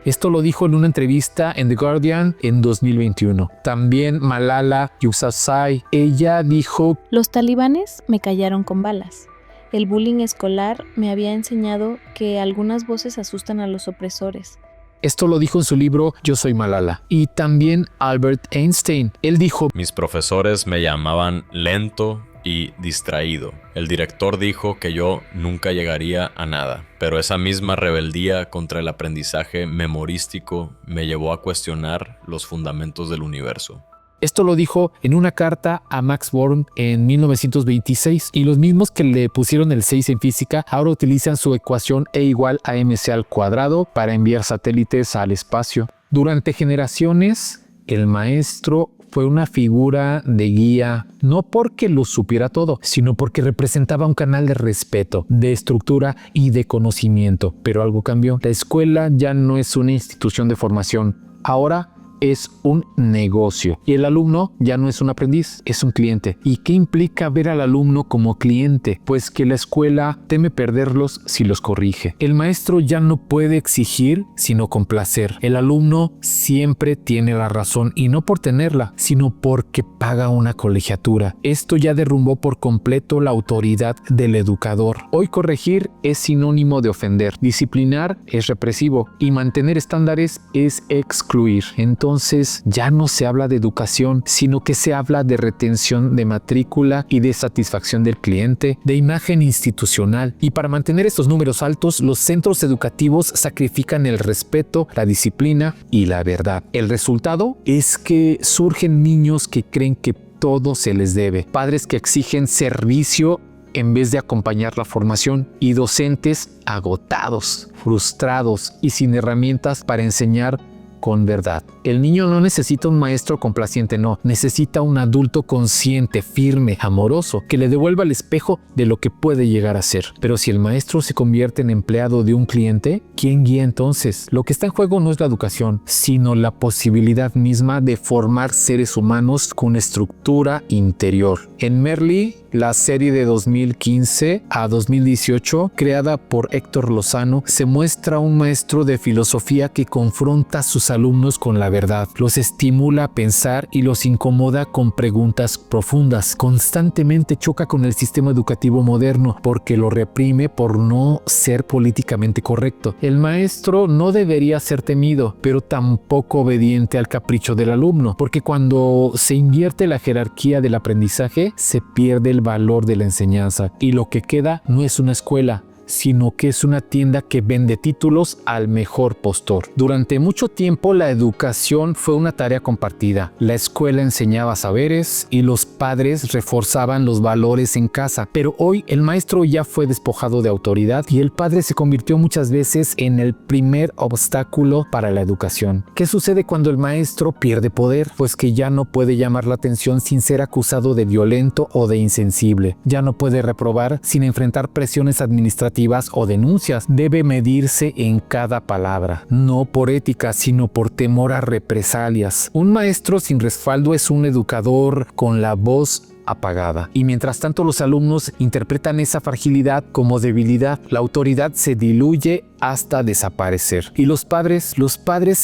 Esto lo dijo en una entrevista en The Guardian en 2021. También Malala Yousafzai, ella dijo: los talibanes me callaron con balas. El bullying escolar me había enseñado que algunas voces asustan a los opresores. Esto lo dijo en su libro Yo soy Malala. Y también Albert Einstein. Él dijo: mis profesores me llamaban lento y distraído. El director dijo que yo nunca llegaría a nada, pero esa misma rebeldía contra el aprendizaje memorístico me llevó a cuestionar los fundamentos del universo. Esto lo dijo en una carta a Max Born en 1926, y los mismos que le pusieron el 6 en física ahora utilizan su ecuación E igual a mc² para enviar satélites al espacio. Durante generaciones, el maestro fue una figura de guía, no porque lo supiera todo, sino porque representaba un canal de respeto, de estructura y de conocimiento. Pero algo cambió. La escuela ya no es una institución de formación. Ahora es un negocio, y el alumno ya no es un aprendiz, es un cliente. ¿Y qué implica ver al alumno como cliente? Pues que la escuela teme perderlos si los corrige. El maestro ya no puede exigir, sino complacer. El alumno siempre tiene la razón, y no por tenerla, sino porque paga una colegiatura. Esto ya derrumbó por completo la autoridad del educador. Hoy corregir es sinónimo de ofender, disciplinar es represivo, y mantener estándares es excluir. Entonces ya no se habla de educación, sino que se habla de retención de matrícula y de satisfacción del cliente, de imagen institucional. Y para mantener estos números altos, los centros educativos sacrifican el respeto, la disciplina y la verdad. El resultado es que surgen niños que creen que todo se les debe, padres que exigen servicio en vez de acompañar la formación, y docentes agotados, frustrados y sin herramientas para enseñar con verdad. El niño no necesita un maestro complaciente, no. Necesita un adulto consciente, firme, amoroso, que le devuelva el espejo de lo que puede llegar a ser. Pero si el maestro se convierte en empleado de un cliente, ¿quién guía entonces? Lo que está en juego no es la educación, sino la posibilidad misma de formar seres humanos con estructura interior. En Merli, la serie de 2015 a 2018, creada por Héctor Lozano, se muestra un maestro de filosofía que confronta a sus alumnos con la verdad, los estimula a pensar y los incomoda con preguntas profundas. Constantemente choca con el sistema educativo moderno porque lo reprime por no ser políticamente correcto. El maestro no debería ser temido, pero tampoco obediente al capricho del alumno, porque cuando se invierte la jerarquía del aprendizaje, se pierde el valor de la enseñanza, y lo que queda no es una escuela, sino que es una tienda que vende títulos al mejor postor. Durante mucho tiempo la educación fue una tarea compartida. La escuela enseñaba saberes y los padres reforzaban los valores en casa, pero hoy el maestro ya fue despojado de autoridad y el padre se convirtió muchas veces en el primer obstáculo para la educación. ¿Qué sucede cuando el maestro pierde poder? Pues que ya no puede llamar la atención sin ser acusado de violento o de insensible. Ya no puede reprobar sin enfrentar presiones administrativas o denuncias. Debe medirse en cada palabra, no por ética, sino por temor a represalias. Un maestro sin respaldo es un educador con la voz apagada, y mientras tanto los alumnos interpretan esa fragilidad como debilidad. La autoridad se diluye hasta desaparecer, y los padres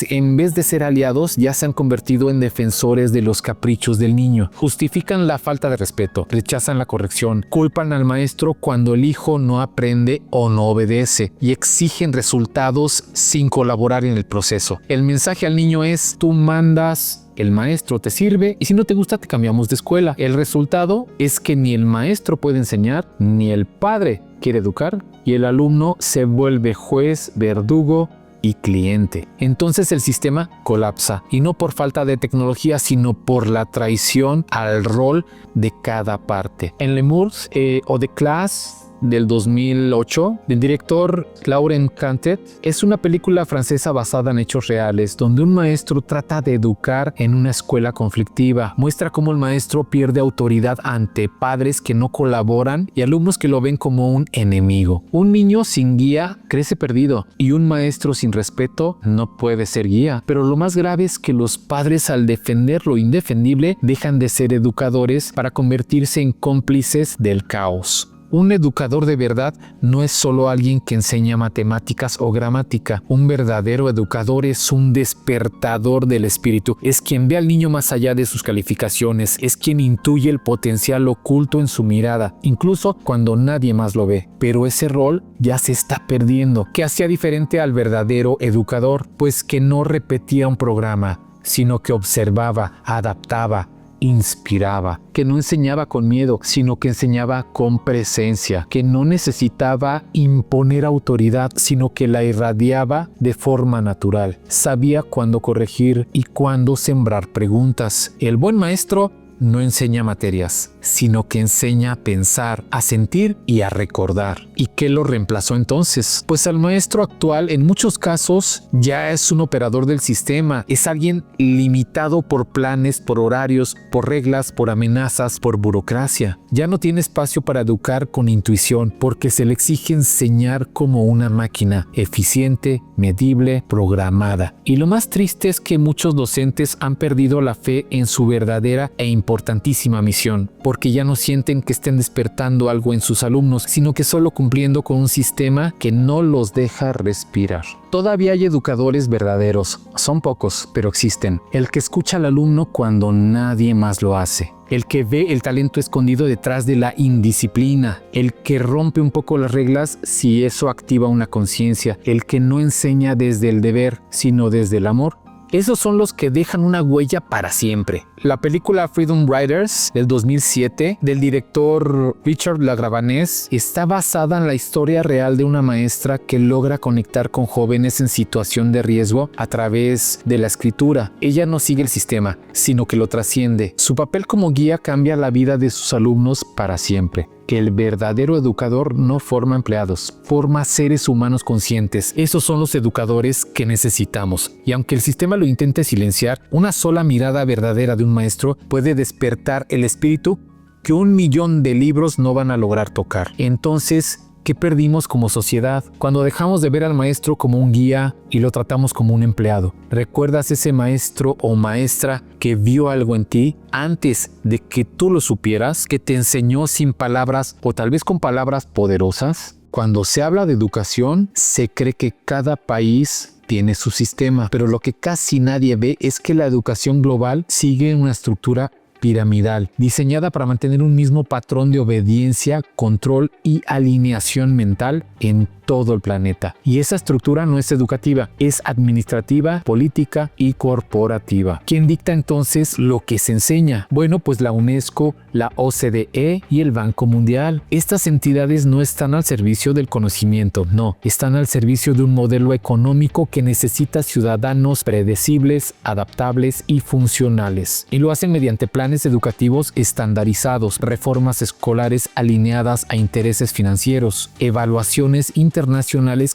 en vez de ser aliados ya se han convertido en defensores de los caprichos del niño. Justifican la falta de respeto, rechazan la corrección, culpan al maestro cuando el hijo no aprende o no obedece, y exigen resultados sin colaborar en el proceso. El mensaje al niño es: tú mandas, el maestro te sirve, y si no te gusta te cambiamos de escuela. El resultado es que ni el maestro puede enseñar, ni el padre quiere educar, y el alumno se vuelve juez, verdugo y cliente. Entonces el sistema colapsa, y no por falta de tecnología, sino por la traición al rol de cada parte. En Lemurs o The Class del 2008, del director Laurent Cantet, es una película francesa basada en hechos reales, donde un maestro trata de educar en una escuela conflictiva. Muestra cómo el maestro pierde autoridad ante padres que no colaboran y alumnos que lo ven como un enemigo. Un niño sin guía crece perdido, y un maestro sin respeto no puede ser guía. Pero lo más grave es que los padres, al defender lo indefendible, dejan de ser educadores para convertirse en cómplices del caos. Un educador de verdad no es solo alguien que enseña matemáticas o gramática. Un verdadero educador es un despertador del espíritu. Es quien ve al niño más allá de sus calificaciones. Es quien intuye el potencial oculto en su mirada, incluso cuando nadie más lo ve. Pero ese rol ya se está perdiendo. ¿Qué hacía diferente al verdadero educador? Pues que no repetía un programa, sino que observaba, adaptaba, inspiraba, que no enseñaba con miedo, sino que enseñaba con presencia, que no necesitaba imponer autoridad, sino que la irradiaba de forma natural. Sabía cuándo corregir y cuándo sembrar preguntas. El buen maestro no enseña materias, sino que enseña a pensar, a sentir y a recordar. ¿Y qué lo reemplazó entonces? Pues al maestro actual en muchos casos ya es un operador del sistema, es alguien limitado por planes, por horarios, por reglas, por amenazas, por burocracia. Ya no tiene espacio para educar con intuición porque se le exige enseñar como una máquina, eficiente, medible, programada. Y lo más triste es que muchos docentes han perdido la fe en su verdadera e importantísima misión, porque ya no sienten que estén despertando algo en sus alumnos, sino que solo cumpliendo con un sistema que no los deja respirar. Todavía hay educadores verdaderos, son pocos, pero existen. El que escucha al alumno cuando nadie más lo hace. El que ve el talento escondido detrás de la indisciplina, el que rompe un poco las reglas si eso activa una conciencia, el que no enseña desde el deber, sino desde el amor. Esos son los que dejan una huella para siempre. La película Freedom Riders del 2007 del director Richard LaGravanés está basada en la historia real de una maestra que logra conectar con jóvenes en situación de riesgo a través de la escritura. Ella no sigue el sistema, sino que lo trasciende. Su papel como guía cambia la vida de sus alumnos para siempre. Que el verdadero educador no forma empleados, forma seres humanos conscientes. Esos son los educadores que necesitamos. Y aunque el sistema lo intente silenciar, una sola mirada verdadera de un maestro puede despertar el espíritu que 1.000.000 de libros no van a lograr tocar. Entonces, ¿qué perdimos como sociedad cuando dejamos de ver al maestro como un guía y lo tratamos como un empleado? ¿Recuerdas ese maestro o maestra que vio algo en ti antes de que tú lo supieras, que te enseñó sin palabras o tal vez con palabras poderosas? Cuando se habla de educación, se cree que cada país tiene su sistema, pero lo que casi nadie ve es que la educación global sigue una estructura piramidal, diseñada para mantener un mismo patrón de obediencia, control y alineación mental en todo el planeta. Y esa estructura no es educativa, es administrativa, política y corporativa. ¿Quién dicta entonces lo que se enseña? Bueno, pues la UNESCO, la OCDE y el Banco Mundial. Estas entidades no están al servicio del conocimiento, no, están al servicio de un modelo económico que necesita ciudadanos predecibles, adaptables y funcionales. Y lo hacen mediante planes educativos estandarizados, reformas escolares alineadas a intereses financieros, evaluaciones internacionales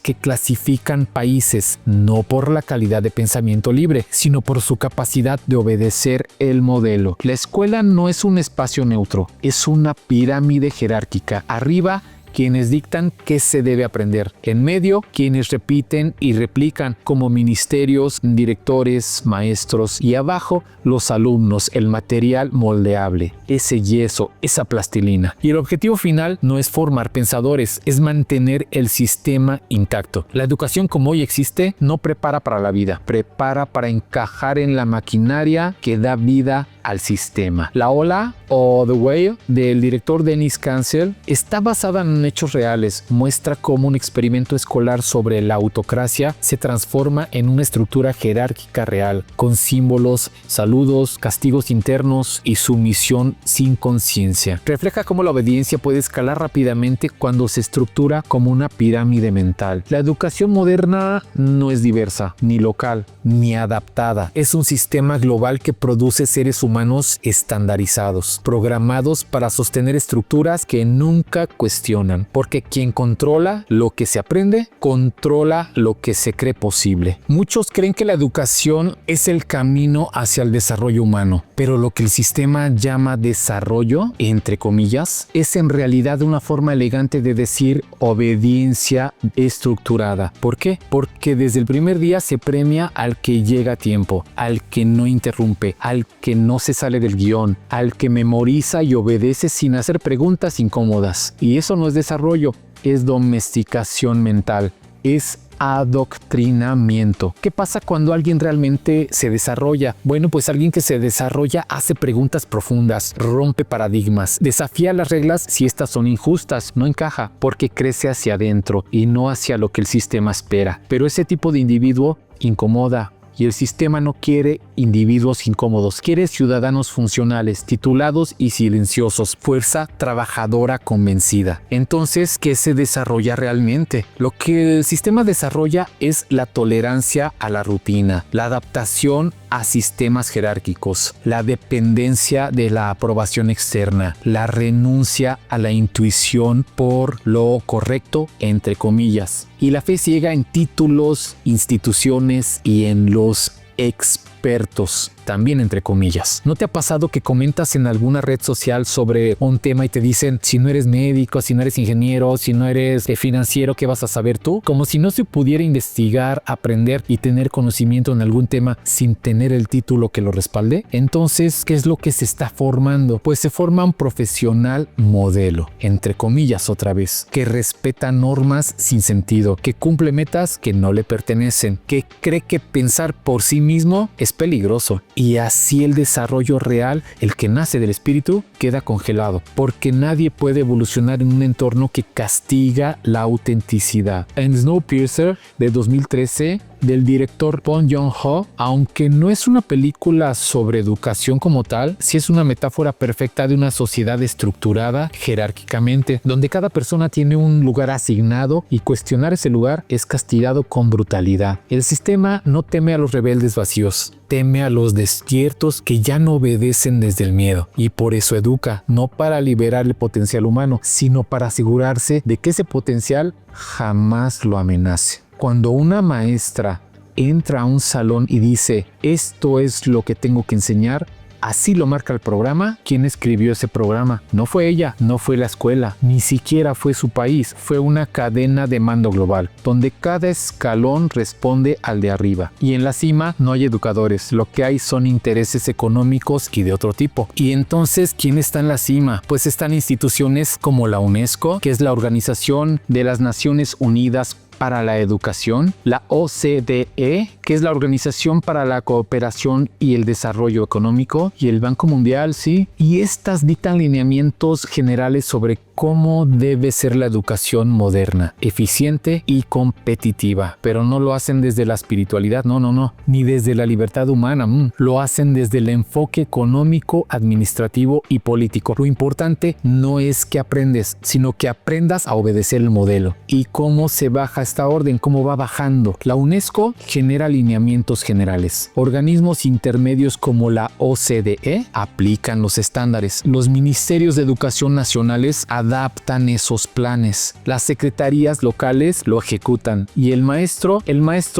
que clasifican países no por la calidad de pensamiento libre, sino por su capacidad de obedecer el modelo. La escuela no es un espacio neutro, es una pirámide jerárquica. Arriba, quienes dictan qué se debe aprender. En medio, quienes repiten y replican como ministerios, directores, maestros. Y abajo, los alumnos, el material moldeable, ese yeso, esa plastilina. Y el objetivo final no es formar pensadores, es mantener el sistema intacto. La educación como hoy existe no prepara para la vida, prepara para encajar en la maquinaria que da vida al sistema. La ola o The Whale del director Dennis Cancel está basada en hechos reales. Muestra cómo un experimento escolar sobre la autocracia se transforma en una estructura jerárquica real, con símbolos, saludos, castigos internos y sumisión sin conciencia. Refleja cómo la obediencia puede escalar rápidamente cuando se estructura como una pirámide mental. La educación moderna no es diversa, ni local, ni adaptada. Es un sistema global que produce seres humanos estandarizados, programados para sostener estructuras que nunca cuestionan. funcionan, porque quien controla lo que se aprende, controla lo que se cree posible. Muchos creen que la educación es el camino hacia el desarrollo humano, pero lo que el sistema llama desarrollo, entre comillas, es en realidad una forma elegante de decir obediencia estructurada. ¿Por qué? Porque desde el primer día se premia al que llega a tiempo, al que no interrumpe, al que no se sale del guión, al que memoriza y obedece sin hacer preguntas incómodas. Y eso no es desarrollo, es domesticación mental, es adoctrinamiento. ¿Qué pasa cuando alguien realmente se desarrolla? Bueno, pues alguien que se desarrolla hace preguntas profundas, rompe paradigmas, desafía las reglas si estas son injustas, no encaja, porque crece hacia adentro y no hacia lo que el sistema espera. Pero ese tipo de individuo incomoda. Y el sistema no quiere individuos incómodos, quiere ciudadanos funcionales, titulados y silenciosos, fuerza trabajadora convencida. Entonces, ¿qué se desarrolla realmente? Lo que el sistema desarrolla es la tolerancia a la rutina, la adaptación a sistemas jerárquicos, la dependencia de la aprobación externa, la renuncia a la intuición por lo correcto, entre comillas, y la fe ciega en títulos, instituciones y en los expertos, también entre comillas. ¿No te ha pasado que comentas en alguna red social sobre un tema y te dicen, si no eres médico, si no eres ingeniero, si no eres financiero, ¿qué vas a saber tú? Como si no se pudiera investigar, aprender y tener conocimiento en algún tema sin tener el título que lo respalde. Entonces, ¿qué es lo que se está formando? Pues se forma un profesional modelo, entre comillas otra vez, que respeta normas sin sentido, que cumple metas que no le pertenecen, que cree que pensar por sí mismo es peligroso. Y así el desarrollo real, el que nace del espíritu, queda congelado, porque nadie puede evolucionar en un entorno que castiga la autenticidad. En Snowpiercer de 2013, del director Bong Joon-ho, aunque no es una película sobre educación como tal, sí es una metáfora perfecta de una sociedad estructurada jerárquicamente, donde cada persona tiene un lugar asignado y cuestionar ese lugar es castigado con brutalidad. El sistema no teme a los rebeldes vacíos, teme a los despiertos que ya no obedecen desde el miedo, y por eso educa, no para liberar el potencial humano, sino para asegurarse de que ese potencial jamás lo amenace. Cuando una maestra entra a un salón y dice, esto es lo que tengo que enseñar, así lo marca el programa. ¿Quién escribió ese programa? No fue ella, no fue la escuela, ni siquiera fue su país. Fue una cadena de mando global, donde cada escalón responde al de arriba. Y en la cima no hay educadores, lo que hay son intereses económicos y de otro tipo. Y entonces, ¿quién está en la cima? Pues están instituciones como la UNESCO, que es la Organización de las Naciones Unidas para la Educación, la OCDE, que es la Organización para la Cooperación y el Desarrollo Económico, y el Banco Mundial, sí, y estas dictan lineamientos generales sobre cómo debe ser la educación moderna, eficiente y competitiva, pero no lo hacen desde la espiritualidad, no, ni desde la libertad humana, lo hacen desde el enfoque económico, administrativo y político. Lo importante no es que aprendes, sino que aprendas a obedecer el modelo. ¿Y cómo se baja esta orden? ¿Cómo va bajando? La UNESCO genera lineamientos generales. Organismos intermedios como la OCDE aplican los estándares. Los ministerios de educación nacionales adaptan esos planes. Las secretarías locales lo ejecutan. Y el maestro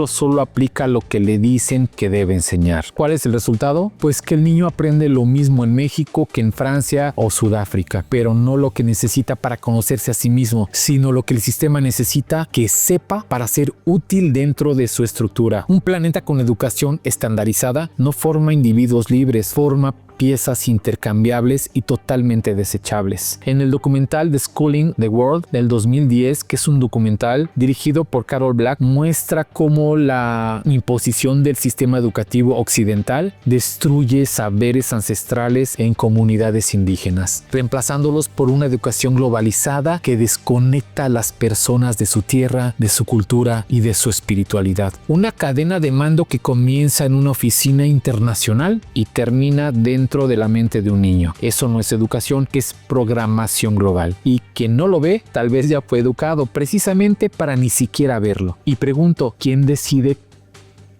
solo aplica lo que le dicen que debe enseñar. ¿Cuál es el resultado? Pues que el niño aprende lo mismo en México que en Francia o Sudáfrica, pero no lo que necesita para conocerse a sí mismo, sino lo que el sistema necesita que sepa para ser útil dentro de su estructura. Un planeta con educación estandarizada no forma individuos libres, forma piezas intercambiables y totalmente desechables. En el documental The Schooling the World del 2010, que es un documental dirigido por Carol Black, muestra cómo la imposición del sistema educativo occidental destruye saberes ancestrales en comunidades indígenas, reemplazándolos por una educación globalizada que desconecta a las personas de su tierra, de su cultura y de su espiritualidad. Una cadena de mando que comienza en una oficina internacional y termina dentro de la mente de un niño. Eso no es educación, es programación global. Y quien no lo ve, tal vez ya fue educado precisamente para ni siquiera verlo. Y pregunto, ¿quién decide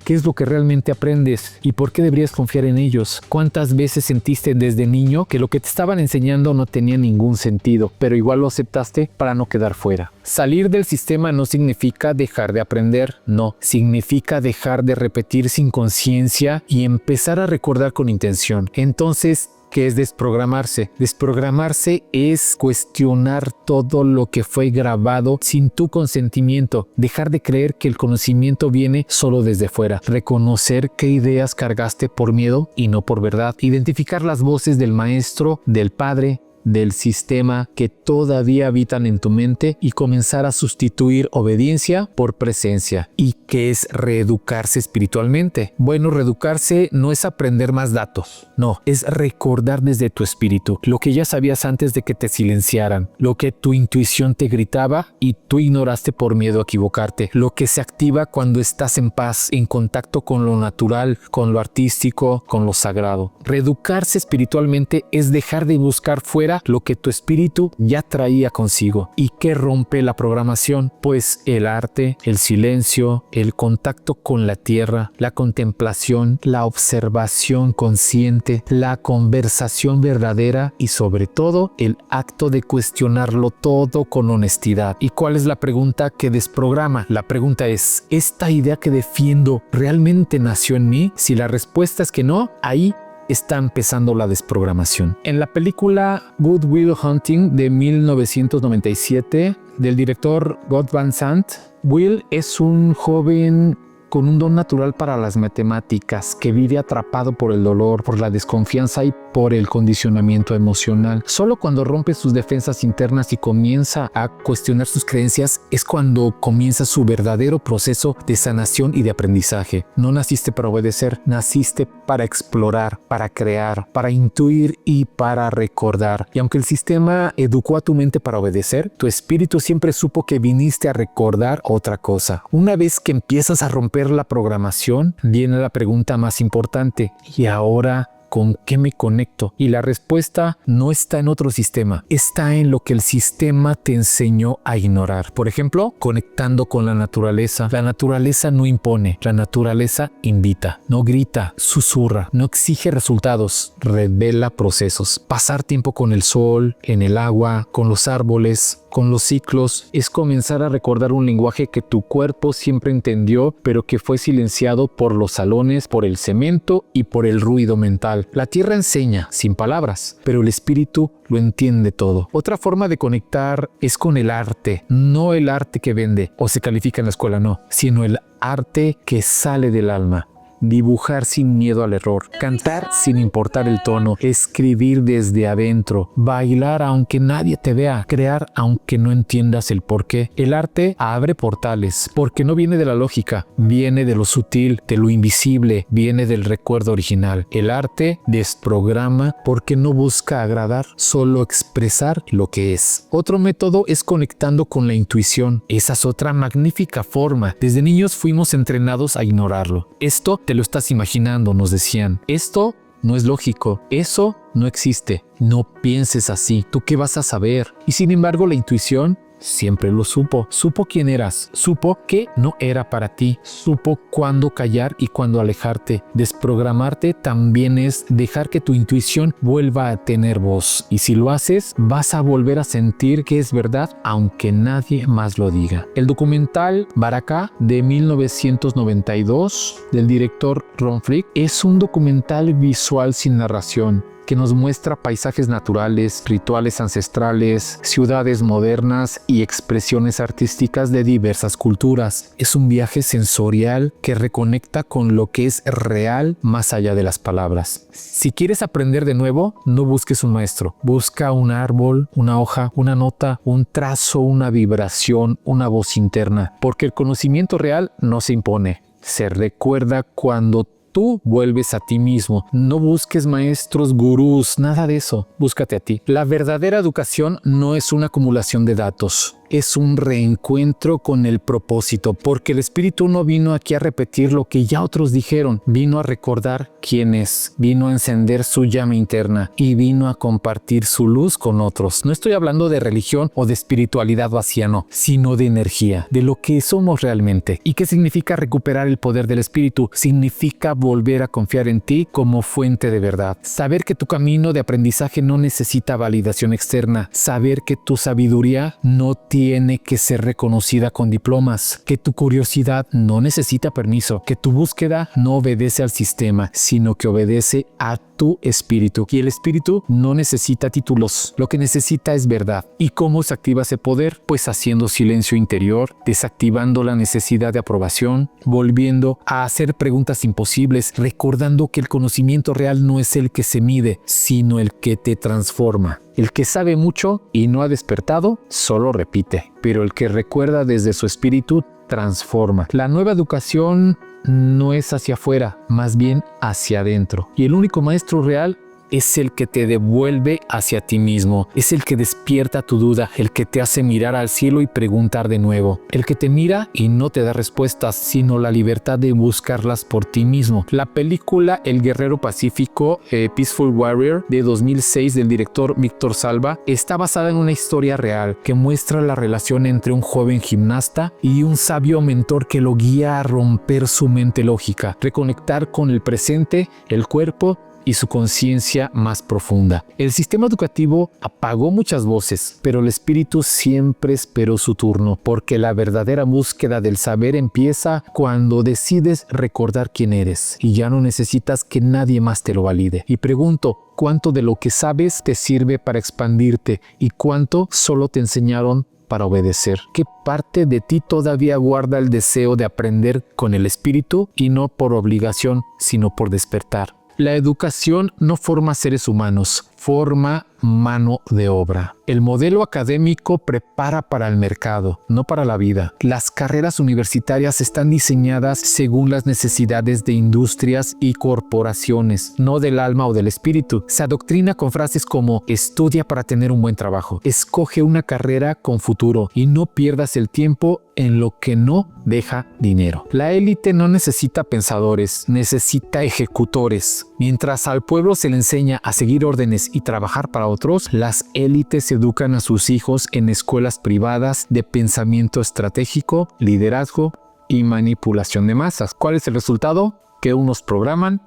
¿Qué es lo que realmente aprendes? ¿Y por qué deberías confiar en ellos? ¿Cuántas veces sentiste desde niño que lo que te estaban enseñando no tenía ningún sentido, pero igual lo aceptaste para no quedar fuera? Salir del sistema no significa dejar de aprender, no. Significa dejar de repetir sin conciencia y empezar a recordar con intención. Entonces, ¿qué es desprogramarse? Desprogramarse es cuestionar todo lo que fue grabado sin tu consentimiento. Dejar de creer que el conocimiento viene solo desde fuera. Reconocer qué ideas cargaste por miedo y no por verdad. Identificar las voces del maestro, del padre, del sistema que todavía habitan en tu mente y comenzar a sustituir obediencia por presencia. ¿Y qué es reeducarse espiritualmente? Bueno, reeducarse no es aprender más datos, no, es recordar desde tu espíritu lo que ya sabías antes de que te silenciaran, lo que tu intuición te gritaba y tú ignoraste por miedo a equivocarte, lo que se activa cuando estás en paz, en contacto con lo natural, con lo artístico, con lo sagrado. Reeducarse espiritualmente es dejar de buscar fuera lo que tu espíritu ya traía consigo. ¿Y qué rompe la programación? Pues el arte, el silencio, el contacto con la tierra, la contemplación, la observación consciente, la conversación verdadera y sobre todo el acto de cuestionarlo todo con honestidad. ¿Y cuál es la pregunta que desprograma? La pregunta es, ¿esta idea que defiendo realmente nació en mí? Si la respuesta es que no, ahí está empezando la desprogramación. En la película Good Will Hunting de 1997 del director God Van Sant, Will es un joven con un don natural para las matemáticas que vive atrapado por el dolor, por la desconfianza y por el condicionamiento emocional. Solo cuando rompe sus defensas internas y comienza a cuestionar sus creencias es cuando comienza su verdadero proceso de sanación y de aprendizaje. No naciste para obedecer, naciste para explorar, para crear, para intuir y para recordar. Y aunque el sistema educó a tu mente para obedecer, tu espíritu siempre supo que viniste a recordar otra cosa. Una vez que empiezas a romper la programación, viene la pregunta más importante. ¿Y ahora con qué me conecto? Y la respuesta no está en otro sistema, está en lo que el sistema te enseñó a ignorar. Por ejemplo, conectando con la naturaleza. La naturaleza no impone, la naturaleza invita, no grita, susurra, no exige resultados, revela procesos. Pasar tiempo con el sol, en el agua, con los árboles, con los ciclos, es comenzar a recordar un lenguaje que tu cuerpo siempre entendió, pero que fue silenciado por los salones, por el cemento y por el ruido mental. La tierra enseña, sin palabras, pero el espíritu lo entiende todo. Otra forma de conectar es con el arte, no el arte que vende o se califica en la escuela, no, sino el arte que sale del alma. Dibujar sin miedo al error, cantar sin importar el tono, escribir desde adentro, bailar aunque nadie te vea, crear aunque no entiendas el porqué. El arte abre portales porque no viene de la lógica, viene de lo sutil, de lo invisible, viene del recuerdo original. El arte desprograma porque no busca agradar, solo expresar lo que es. Otro método es conectando con la intuición. Esa es otra magnífica forma. Desde niños fuimos entrenados a ignorarlo. Esto te lo estás imaginando, nos decían. Esto no es lógico. Eso no existe. No pienses así. ¿Tú qué vas a saber? Y sin embargo, la intuición siempre lo supo. Supo quién eras. Supo que no era para ti. Supo cuándo callar y cuándo alejarte. Desprogramarte también es dejar que tu intuición vuelva a tener voz. Y si lo haces, vas a volver a sentir que es verdad, aunque nadie más lo diga. El documental Baraka de 1992 del director Ron Flick es un documental visual sin narración que nos muestra paisajes naturales, rituales ancestrales, ciudades modernas y expresiones artísticas de diversas culturas. Es un viaje sensorial que reconecta con lo que es real más allá de las palabras. Si quieres aprender de nuevo, no busques un maestro. Busca un árbol, una hoja, una nota, un trazo, una vibración, una voz interna. Porque el conocimiento real no se impone. Se recuerda cuando tú vuelves a ti mismo. No busques maestros, gurús, nada de eso. Búscate a ti. La verdadera educación no es una acumulación de datos. es un reencuentro con el propósito, porque el Espíritu no vino aquí a repetir lo que ya otros dijeron, vino a recordar quién es, vino a encender su llama interna y vino a compartir su luz con otros. No estoy hablando de religión o de espiritualidad vacía, no, sino de energía, de lo que somos realmente. ¿Y qué significa recuperar el poder del Espíritu? Significa volver a confiar en ti como fuente de verdad. Saber que tu camino de aprendizaje no necesita validación externa. Saber que tu sabiduría no tiene que ser reconocida con diplomas. Que tu curiosidad no necesita permiso. Que tu búsqueda no obedece al sistema, sino que obedece a tu espíritu. Y el espíritu no necesita títulos. Lo que necesita es verdad. ¿Y cómo se activa ese poder? Pues haciendo silencio interior, desactivando la necesidad de aprobación, volviendo a hacer preguntas imposibles, recordando que el conocimiento real no es el que se mide, sino el que te transforma. El que sabe mucho y no ha despertado, solo repite, pero el que recuerda desde su espíritu, transforma. La nueva educación no es hacia afuera, más bien hacia adentro. Y el único maestro real es el que te devuelve hacia ti mismo, es el que despierta tu duda, el que te hace mirar al cielo y preguntar de nuevo, el que te mira y no te da respuestas, sino la libertad de buscarlas por ti mismo. La película El Guerrero Pacífico, Peaceful Warrior, de 2006 del director Víctor Salva, está basada en una historia real que muestra la relación entre un joven gimnasta y un sabio mentor que lo guía a romper su mente lógica, reconectar con el presente, el cuerpo y su conciencia más profunda. El sistema educativo apagó muchas voces, pero el espíritu siempre esperó su turno, porque la verdadera búsqueda del saber empieza cuando decides recordar quién eres y ya no necesitas que nadie más te lo valide. Y pregunto, ¿cuánto de lo que sabes te sirve para expandirte y cuánto solo te enseñaron para obedecer? ¿Qué parte de ti todavía guarda el deseo de aprender con el espíritu y no por obligación, sino por despertar? La educación no forma seres humanos, forma mano de obra. El modelo académico prepara para el mercado, no para la vida. Las carreras universitarias están diseñadas según las necesidades de industrias y corporaciones, no del alma o del espíritu. Se adoctrina con frases como estudia para tener un buen trabajo, escoge una carrera con futuro y no pierdas el tiempo en lo que no deja dinero. La élite no necesita pensadores, necesita ejecutores. Mientras al pueblo se le enseña a seguir órdenes y trabajar para otros, las élites educan a sus hijos en escuelas privadas de pensamiento estratégico, liderazgo y manipulación de masas. ¿Cuál es el resultado? Que unos programan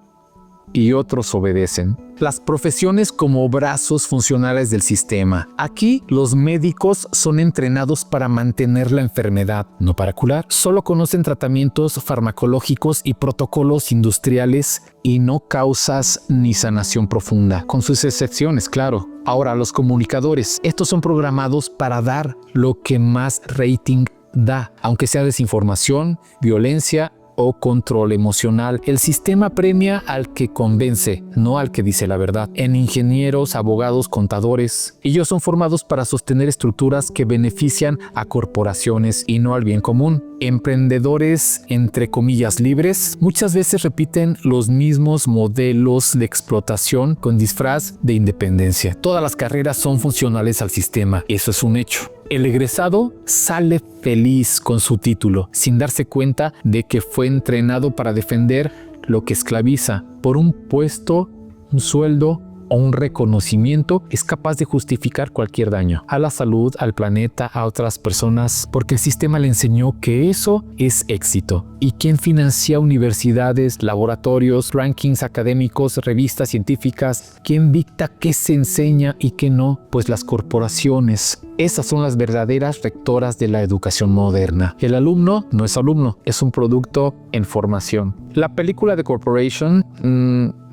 y otros obedecen. Las profesiones como brazos funcionales del sistema. Aquí los médicos son entrenados para mantener la enfermedad, no para curar. Solo conocen tratamientos farmacológicos y protocolos industriales y no causas ni sanación profunda, con sus excepciones, claro. Ahora, los comunicadores, estos son programados para dar lo que más rating da, aunque sea desinformación, violencia o control emocional. El sistema premia al que convence, no al que dice la verdad. En ingenieros, abogados, contadores, ellos son formados para sostener estructuras que benefician a corporaciones y no al bien común. Emprendedores, entre comillas, libres, muchas veces repiten los mismos modelos de explotación con disfraz de independencia. Todas las carreras son funcionales al sistema, eso es un hecho. El egresado sale feliz con su título, sin darse cuenta de que fue entrenado para defender lo que esclaviza. Por un puesto, un sueldo o un reconocimiento, es capaz de justificar cualquier daño a la salud, al planeta, a otras personas, porque el sistema le enseñó que eso es éxito. ¿Y quién financia universidades, laboratorios, rankings académicos, revistas científicas? ¿Quién dicta qué se enseña y qué no? Pues las corporaciones. Esas son las verdaderas rectoras de la educación moderna. El alumno no es alumno, es un producto en formación. La película The Corporation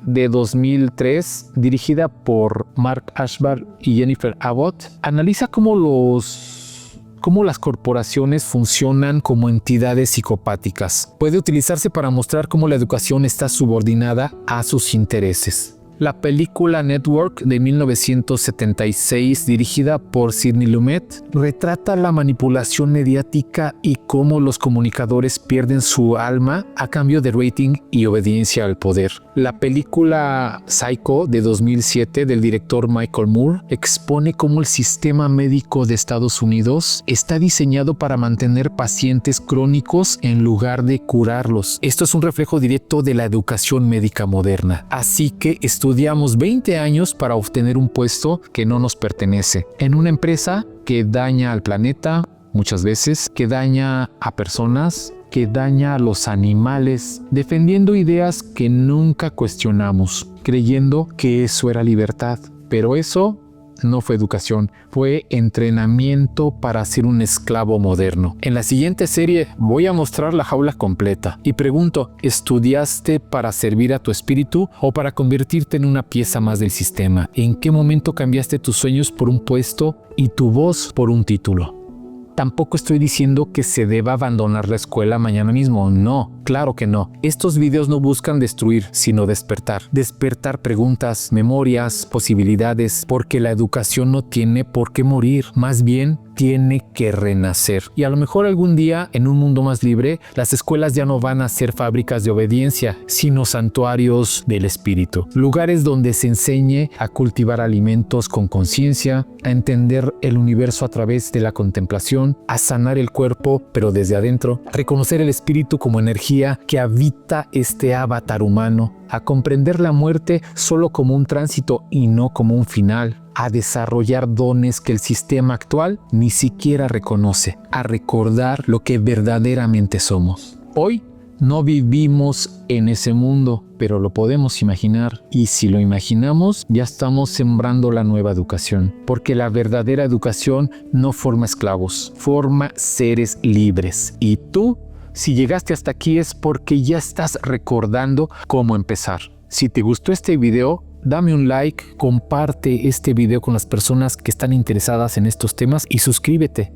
de 2003, dirigida por Mark Ashbar y Jennifer Abbott, analiza cómo las corporaciones funcionan como entidades psicopáticas. Puede utilizarse para mostrar cómo la educación está subordinada a sus intereses. La película Network de 1976, dirigida por Sidney Lumet, retrata la manipulación mediática y cómo los comunicadores pierden su alma a cambio de rating y obediencia al poder. La película Psycho de 2007 del director Michael Moore expone cómo el sistema médico de Estados Unidos está diseñado para mantener pacientes crónicos en lugar de curarlos. Esto es un reflejo directo de la educación médica moderna. Así que estudiamos 20 años para obtener un puesto que no nos pertenece, en una empresa que daña al planeta, muchas veces, que daña a personas, que daña a los animales, defendiendo ideas que nunca cuestionamos, creyendo que eso era libertad. Pero eso no fue educación, fue entrenamiento para ser un esclavo moderno. En la siguiente serie voy a mostrar la jaula completa y pregunto, ¿estudiaste para servir a tu espíritu o para convertirte en una pieza más del sistema? ¿En qué momento cambiaste tus sueños por un puesto y tu voz por un título? Tampoco estoy diciendo que se deba abandonar la escuela mañana mismo, no, claro que no. Estos videos no buscan destruir, sino despertar. Despertar preguntas, memorias, posibilidades, porque la educación no tiene por qué morir, más bien tiene que renacer. Y a lo mejor algún día, en un mundo más libre, las escuelas ya no van a ser fábricas de obediencia, sino santuarios del espíritu. Lugares donde se enseñe a cultivar alimentos con conciencia, a entender el universo a través de la contemplación, a sanar el cuerpo, pero desde adentro, a reconocer el espíritu como energía que habita este avatar humano, a comprender la muerte solo como un tránsito y no como un final, a desarrollar dones que el sistema actual ni siquiera reconoce, a recordar lo que verdaderamente somos. Hoy no vivimos en ese mundo, pero lo podemos imaginar. Y si lo imaginamos, ya estamos sembrando la nueva educación. Porque la verdadera educación no forma esclavos, forma seres libres. Y tú, si llegaste hasta aquí, es porque ya estás recordando cómo empezar. Si te gustó este video, dame un like, comparte este video con las personas que están interesadas en estos temas y suscríbete.